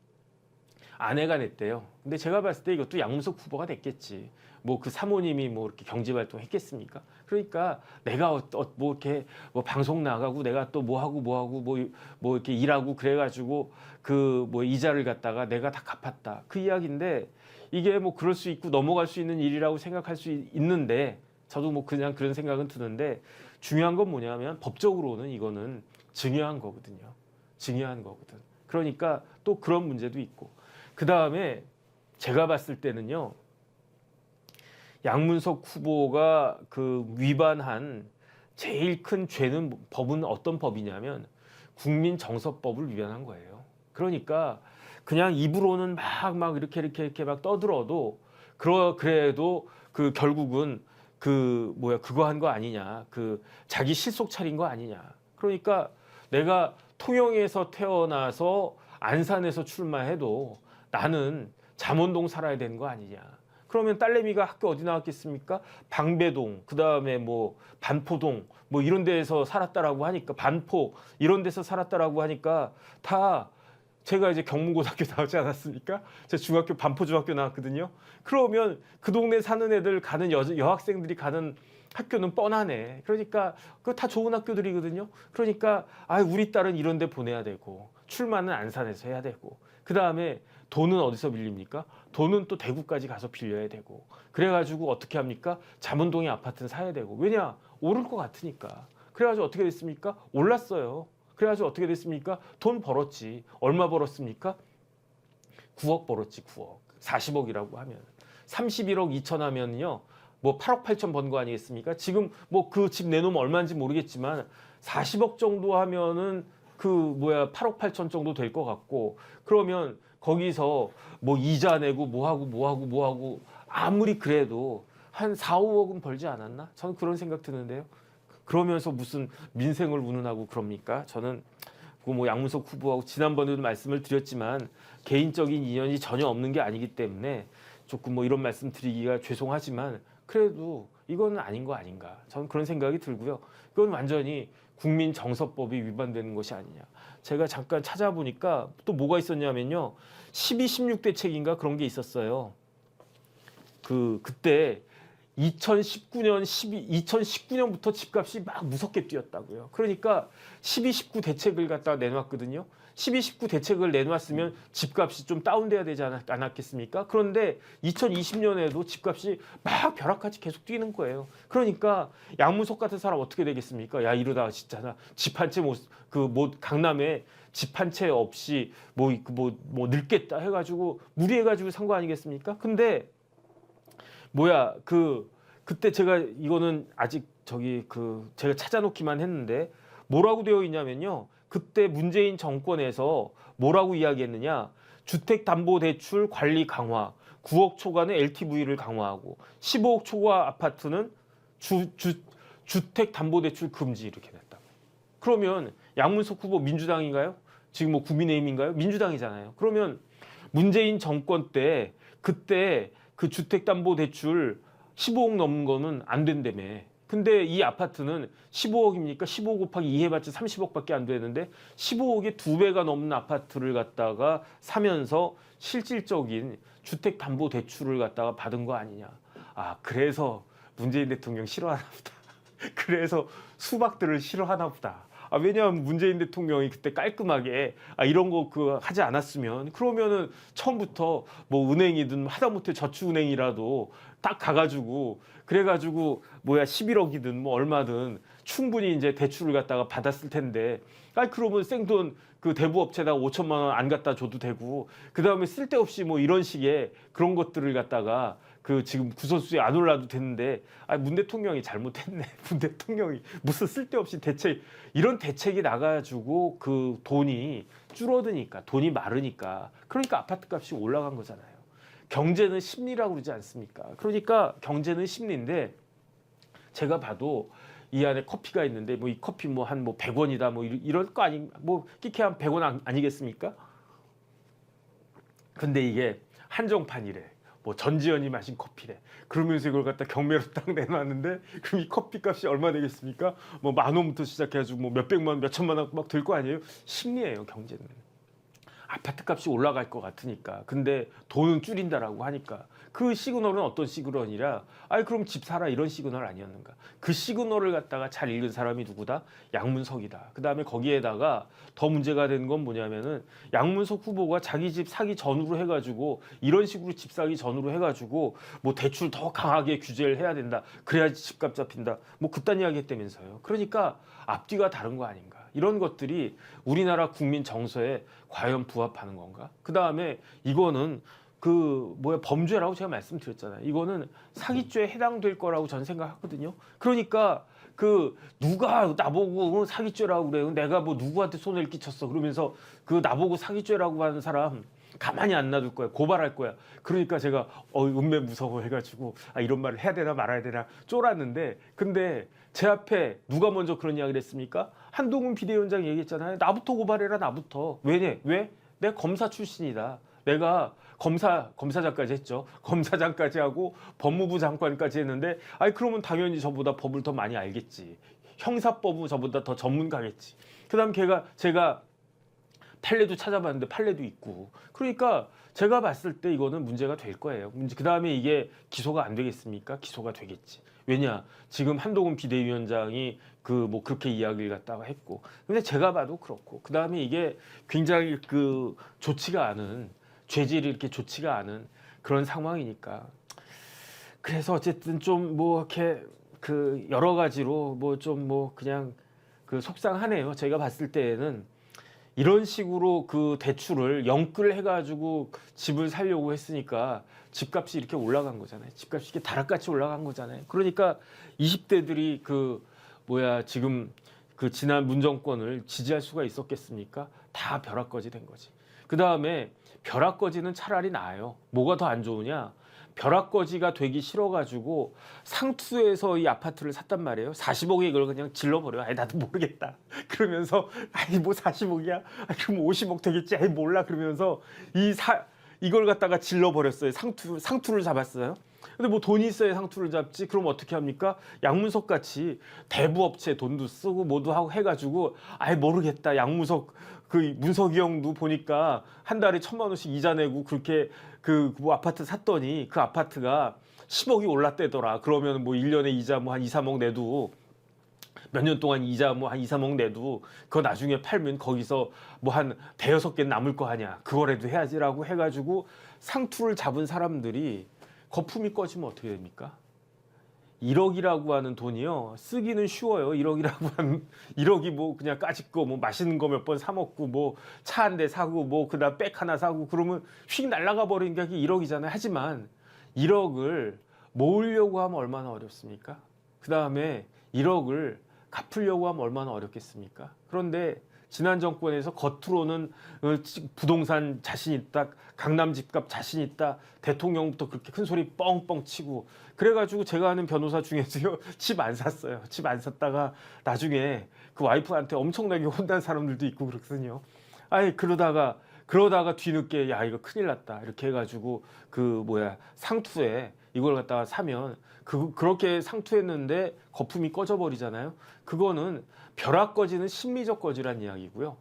아내가 냈대요. 근데 제가 봤을 때 이것도 양문석 후보가 냈겠지. 뭐 그 사모님이 뭐 이렇게 경제활동 했겠습니까? 그러니까 내가 뭐 이렇게 뭐 방송 나가고 내가 또 뭐 하고 뭐 이렇게 일하고 그래가지고 그 뭐 이자를 갖다가 내가 다 갚았다. 그 이야기인데 이게 뭐 그럴 수 있고 넘어갈 수 있는 일이라고 생각할 수 있는데 저도 뭐 그냥 그런 생각은 드는데 중요한 건 뭐냐면 법적으로는 이거는 증여한 거거든요. 증여한 거거든. 그러니까 또 그런 문제도 있고 그 다음에 제가 봤을 때는요. 양문석 후보가 그 위반한 제일 큰 죄는 법은 어떤 법이냐면 국민정서법을 위반한 거예요. 그러니까 그냥 입으로는 막 이렇게 막 떠들어도 그래도 그 결국은 그거 한 거 아니냐. 그 자기 실속 차린 거 아니냐. 그러니까 내가 통영에서 태어나서 안산에서 출마해도 나는 잠원동 살아야 되는 거 아니냐. 그러면 딸내미가 학교 어디 나왔겠습니까? 방배동, 그 다음에 뭐 반포동, 뭐 이런 데에서 살았다라고 하니까 반포 이런 데서 살았다라고 하니까 다 제가 이제 경문고등학교 나오지 않았습니까? 제가 중학교 반포중학교 나왔거든요. 그러면 그 동네 사는 애들 가는 여학생들이 가는 학교는 뻔하네. 그러니까 그거 다 좋은 학교들이거든요. 그러니까 우리 딸은 이런 데 보내야 되고 출마는 안산에서 해야 되고 그 다음에 돈은 어디서 빌립니까? 돈은 또 대구까지 가서 빌려야 되고 그래가지고 어떻게 합니까? 잠원동에 아파트는 사야 되고 왜냐? 오를 것 같으니까. 그래가지고 어떻게 됐습니까? 올랐어요. 그래가지고 어떻게 됐습니까? 돈 벌었지. 얼마 벌었습니까? 9억 벌었지. 9억. 40억이라고 하면 31억 2천 하면요. 뭐 8억 8천 번 거 아니겠습니까? 지금 뭐 그 집 내놓으면 얼마인지 모르겠지만 40억 정도 하면은 8억 8천 정도 될 것 같고 그러면 거기서 뭐 이자 내고 뭐 하고 아무리 그래도 한 4, 5억은 벌지 않았나? 저는 그런 생각 드는데요. 그러면서 무슨 민생을 운운하고 그럽니까? 저는 그 뭐 양문석 후보하고 지난번에도 말씀을 드렸지만 개인적인 인연이 전혀 없는 게 아니기 때문에 조금 뭐 이런 말씀 드리기가 죄송하지만 그래도 이건 아닌 거 아닌가? 저는 그런 생각이 들고요. 이건 완전히 국민 정서법이 위반되는 것이 아니냐. 제가 잠깐 찾아보니까 또 뭐가 있었냐면요. 12, 16 대책인가 그런 게 있었어요. 그때 2019년부터 집값이 막 무섭게 뛰었다고요. 그러니까 12, 19 대책을 갖다가 내놨거든요. 12, 19 대책을 내놨으면 집값이 좀 다운돼야 되지 않았겠습니까? 그런데 2020년에도 집값이 막 벼락같이 계속 뛰는 거예요. 그러니까 양문석 같은 사람 어떻게 되겠습니까? 야 이러다가 진짜 집 한 채 강남에 집 한 채 없이 늙겠다 해가지고 무리해가지고 산 거 아니겠습니까? 근데 그때 제가 이거는 아직 제가 찾아놓기만 했는데 뭐라고 되어 있냐면요. 그때 문재인 정권에서 뭐라고 이야기했느냐. 주택담보대출 관리 강화, 9억 초과는 LTV를 강화하고 15억 초과 아파트는 주택담보대출 금지 이렇게 냈다고. 그러면 양문석 후보 민주당인가요? 지금 뭐 국민의힘인가요? 민주당이잖아요. 그러면 문재인 정권 때 그때 그 주택담보대출 15억 넘는 거는 안 된다며. 근데 이 아파트는 15억입니까? 15 곱하기 2 해봤자 30억밖에 안 되는데 15억에 2배가 넘는 아파트를 갖다가 사면서 실질적인 주택담보대출을 갖다가 받은 거 아니냐. 아 그래서 문재인 대통령 싫어하나 보다. 그래서 수박들을 싫어하나 보다. 왜냐하면 문재인 대통령이 그때 깔끔하게 이런 거 하지 않았으면 그러면은 처음부터 뭐 은행이든 하다못해 저축은행이라도 딱 가가지고 그래가지고 11억이든 뭐 얼마든 충분히 이제 대출을 갖다가 받았을 텐데 그러면 생돈 그 대부업체에다가 5천만 원 안 갖다 줘도 되고 그 다음에 쓸데없이 뭐 이런 식의 그런 것들을 갖다가 지금 구설수에 안 올라도 되는데 문 대통령이 잘못했네. 문 대통령이 무슨 쓸데없이 이런 대책이 나가지고 그 돈이 줄어드니까 돈이 마르니까 그러니까 아파트 값이 올라간 거잖아요. 경제는 심리라고 그러지 않습니까? 그러니까 경제는 심리인데 제가 봐도 이 안에 커피가 있는데 이 커피 한 100원이다 이럴 거 끼케 한 100원 아니겠습니까? 근데 이게 한정판이래. 전지현이 마신 커피래. 그러면서 이걸 갖다 경매로 딱 내놨는데 그럼 이 커피 값이 얼마 되겠습니까? 10,000원부터 시작해가지고 몇백만 원, 몇천만 원 막 들 거 아니에요? 심리예요, 경제는. 아파트 값이 올라갈 것 같으니까. 근데 돈은 줄인다라고 하니까. 그 시그널은 어떤 시그널이라 그럼 집 사라 이런 시그널 아니었는가. 그 시그널을 갖다가 잘 읽은 사람이 누구다? 양문석이다. 그 다음에 거기에다가 더 문제가 된 건 뭐냐면은 양문석 후보가 자기 집 사기 전후로 해가지고 이런 식으로 집 사기 전후로 해가지고 대출 더 강하게 규제를 해야 된다. 그래야지 집값 잡힌다. 그딴 이야기 했다면서요. 그러니까 앞뒤가 다른 거 아닌가. 이런 것들이 우리나라 국민 정서에 과연 부합하는 건가? 그 다음에 이거는 범죄라고 제가 말씀드렸잖아요. 이거는 사기죄에 해당될 거라고 저는 생각하거든요. 그러니까 누가 나보고 사기죄라고 그래요. 내가 누구한테 손해를 끼쳤어. 그러면서 나보고 사기죄라고 하는 사람 가만히 안 놔둘 거야. 고발할 거야. 그러니까 제가 은매 무서워 해가지고 이런 말을 해야 되나 말아야 되나 쫄았는데 근데 제 앞에 누가 먼저 그런 이야기를 했습니까? 한동훈 비대위원장이 얘기했잖아요. 나부터 고발해라 나부터. 왜? 내가 검사 출신이다. 내가 검사장까지 했죠. 검사장까지 하고 법무부 장관까지 했는데 그러면 당연히 저보다 법을 더 많이 알겠지. 형사법은 저보다 더 전문가겠지. 그다음 제가 판례도 찾아봤는데 판례도 있고. 그러니까 제가 봤을 때 이거는 문제가 될 거예요. 그 다음에 이게 기소가 안 되겠습니까? 기소가 되겠지. 왜냐? 지금 한동훈 비대위원장이 그렇게 이야기를 갖다가 했고. 근데 제가 봐도 그렇고. 그 다음에 이게 굉장히 좋지가 않은, 죄질이 이렇게 좋지가 않은 그런 상황이니까. 그래서 어쨌든 좀 이렇게 여러 가지로 그냥 속상하네요. 제가 봤을 때에는 이런 식으로 대출을 영끌 해가지고 집을 살려고 했으니까 집값이 이렇게 올라간 거잖아요. 집값이 이렇게 다락같이 올라간 거잖아요. 그러니까 20대들이 지금 지난 문정권을 지지할 수가 있었겠습니까? 다 벼락거지 된 거지. 그 다음에 벼락거지는 차라리 나아요. 뭐가 더 안 좋으냐? 벼락거지가 되기 싫어가지고 상투에서 이 아파트를 샀단 말이에요. 40억에 이걸 그냥 질러버려. 아이 나도 모르겠다. 그러면서 아이 뭐 40억이야? 아, 그럼 50억 되겠지? 아이 몰라. 그러면서 이걸 갖다가 질러버렸어요. 상투를 잡았어요. 근데 뭐 돈이 있어야 상투를 잡지. 그럼 어떻게 합니까? 양문석 같이 대부업체 돈도 쓰고 뭐도 하고 해가지고 아예 모르겠다. 양문석 그 문석이 형도 보니까 한 달에 1,000만 원씩 이자 내고 그렇게 그 뭐 아파트 샀더니 그 아파트가 10억이 올랐대더라. 그러면 뭐 1년에 이자 뭐 한 2, 3억 내도 몇 년 동안 이자 뭐 한 2, 3억 내도 그거 나중에 팔면 거기서 뭐 한 대여섯 개 남을 거 아니야. 그거라도 해야지라고 해가지고 상투를 잡은 사람들이 거품이 꺼지면 어떻게 됩니까? 1억이라고 하는 돈이요. 쓰기는 쉬워요. 1억이 뭐 그냥 까짓 거 뭐 맛있는 거 몇 번 사 먹고 뭐 차 한 대 사고 뭐 그다음 백 하나 사고 그러면 휙 날아가 버리는 게 1억이잖아요. 하지만 1억을 모으려고 하면 얼마나 어렵습니까? 그다음에 1억을 갚으려고 하면 얼마나 어렵겠습니까? 그런데 지난 정권에서 겉으로는 부동산 자신 있다, 강남 집값 자신 있다, 대통령부터 그렇게 큰 소리 뻥뻥 치고 그래가지고 제가 아는 변호사 중에서요 집 안 샀어요. 집 안 샀다가 나중에 그 와이프한테 엄청나게 혼난 사람들도 있고 그렇거든요. 아이 그러다가 뒤늦게 야 이거 큰일 났다 이렇게 해가지고 그 상투에 이걸 갖다가 사면 그렇게 상투했는데 거품이 꺼져버리잖아요. 그거는 벼락 꺼지는 심리적 꺼지란 이야기고요.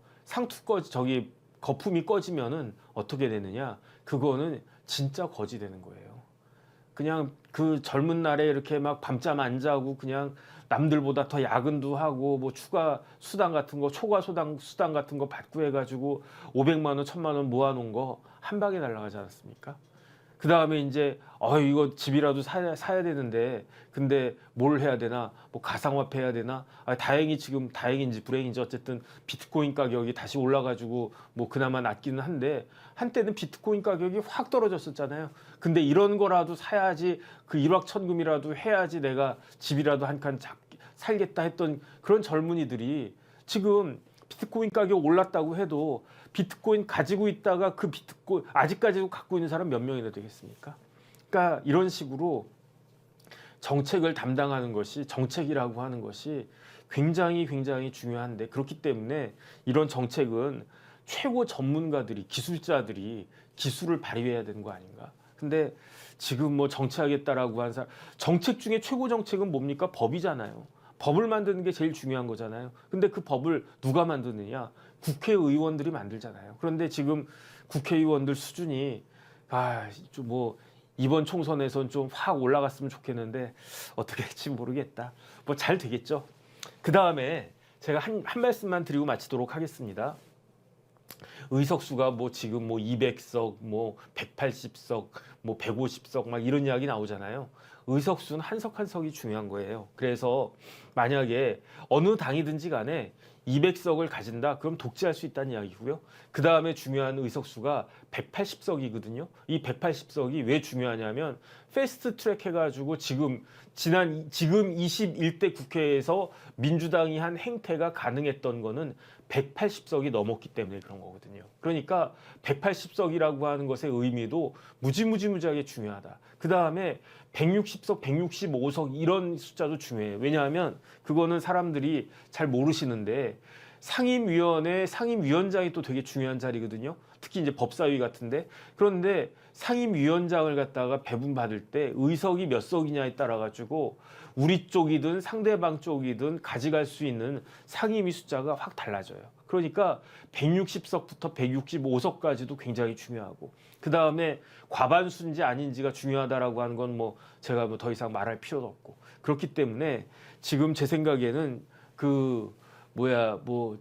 거품이 꺼지면은 어떻게 되느냐? 그거는 진짜 거지 되는 거예요. 그냥 그 젊은 날에 이렇게 막 밤잠 안 자고 그냥 남들보다 더 야근도 하고 뭐 추가 수당 같은 거 초과 수당 같은 거 받고 해가지고 500만 원, 1,000만 원 모아놓은 거 한 방에 날아가지 않았습니까? 그 다음에 이제 이거 집이라도 사야 되는데 근데 뭘 해야 되나 뭐 가상화폐 해야 되나 다행인지 불행인지 어쨌든 비트코인 가격이 다시 올라가지고 뭐 그나마 낫기는 한데 한때는 비트코인 가격이 확 떨어졌었잖아요. 근데 이런 거라도 사야지 그 일확천금이라도 해야지 내가 집이라도 한 칸 살겠다 했던 그런 젊은이들이 지금 비트코인 가격 올랐다고 해도 비트코인 가지고 있다가 그 비트코인 아직까지도 갖고 있는 사람 몇 명이나 되겠습니까? 그러니까 이런 식으로 정책을 담당하는 것이 정책이라고 하는 것이 굉장히 중요한데 그렇기 때문에 이런 정책은 최고 전문가들이 기술자들이 기술을 발휘해야 되는 거 아닌가? 근데 지금 뭐 정치하겠다라고 한 사람 정책 중에 최고 정책은 뭡니까? 법이잖아요. 법을 만드는 게 제일 중요한 거잖아요. 근데 그 법을 누가 만드느냐? 국회의원들이 만들잖아요. 그런데 지금 국회의원들 수준이 좀 뭐 이번 총선에선 좀 확 올라갔으면 좋겠는데 어떻게 될지 모르겠다. 뭐 잘 되겠죠. 그 다음에 제가 한 말씀만 드리고 마치도록 하겠습니다. 의석수가 뭐 지금 뭐 200석, 뭐 180석, 뭐 150석 막 이런 이야기 나오잖아요. 의석수는 한 석 한 석이 중요한 거예요. 그래서 만약에 어느 당이든지 간에 200석을 가진다 그럼 독재할 수 있다는 이야기고요. 그 다음에 중요한 의석수가 180석이거든요. 이 180석이 왜 중요하냐면 패스트 트랙 해가지고 지금 21대 국회에서 민주당이 한 행태가 가능했던 거는 180석이 넘었기 때문에 그런 거거든요. 그러니까 180석이라고 하는 것의 의미도 무지하게 중요하다. 그 다음에 160석, 165석 이런 숫자도 중요해요. 왜냐하면 그거는 사람들이 잘 모르시는데 상임위원회 상임위원장이 또 되게 중요한 자리거든요. 특히 이제 법사위 같은데 그런데 상임위원장을 갖다가 배분받을 때 의석이 몇 석이냐에 따라 가지고 우리 쪽이든 상대방 쪽이든 가져갈 수 있는 상임위 숫자가 확 달라져요. 그러니까 160석부터 165석까지도 굉장히 중요하고 그 다음에 과반수인지 아닌지가 중요하다라고 하는 건 뭐 제가 뭐 더 이상 말할 필요도 없고 그렇기 때문에 지금 제 생각에는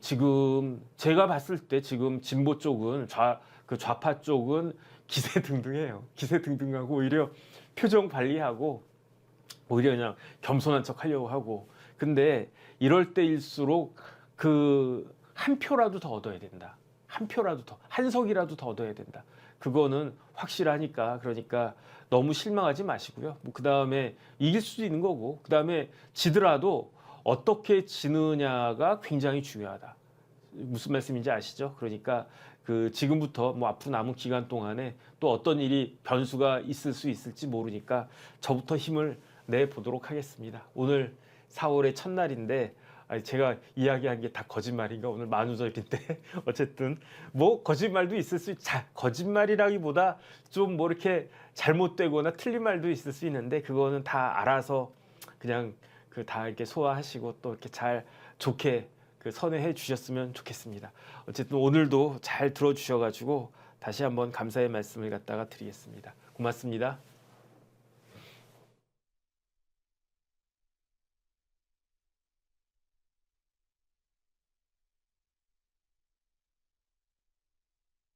지금 제가 봤을 때 지금 진보 쪽은 좌파 쪽은 기세등등해요. 기세등등하고 오히려 표정 관리하고 오히려 그냥 겸손한 척 하려고 하고 근데 이럴 때일수록 한 표라도 더 얻어야 된다. 한 석이라도 더 얻어야 된다. 그거는 확실하니까 그러니까 너무 실망하지 마시고요. 그 다음에 이길 수도 있는 거고 그 다음에 지더라도 어떻게 지느냐가 굉장히 중요하다. 무슨 말씀인지 아시죠? 그러니까 그 지금부터 뭐 앞으로 남은 기간 동안에 또 어떤 일이 변수가 있을 수 있을지 모르니까 저부터 힘을 내 보도록 하겠습니다. 오늘 4월의 첫날인데 아니 제가 이야기한 게 다 거짓말인가? 오늘 만우절인데 어쨌든 뭐 거짓말도 있을 수 거짓말이라기보다 좀 뭐 이렇게 잘못되거나 틀린 말도 있을 수 있는데 그거는 다 알아서 그냥 그 다 이렇게 소화하시고 또 이렇게 잘 좋게 그 선회해 주셨으면 좋겠습니다. 어쨌든 오늘도 잘 들어주셔가지고 다시 한번 감사의 말씀을 갖다가 드리겠습니다. 고맙습니다.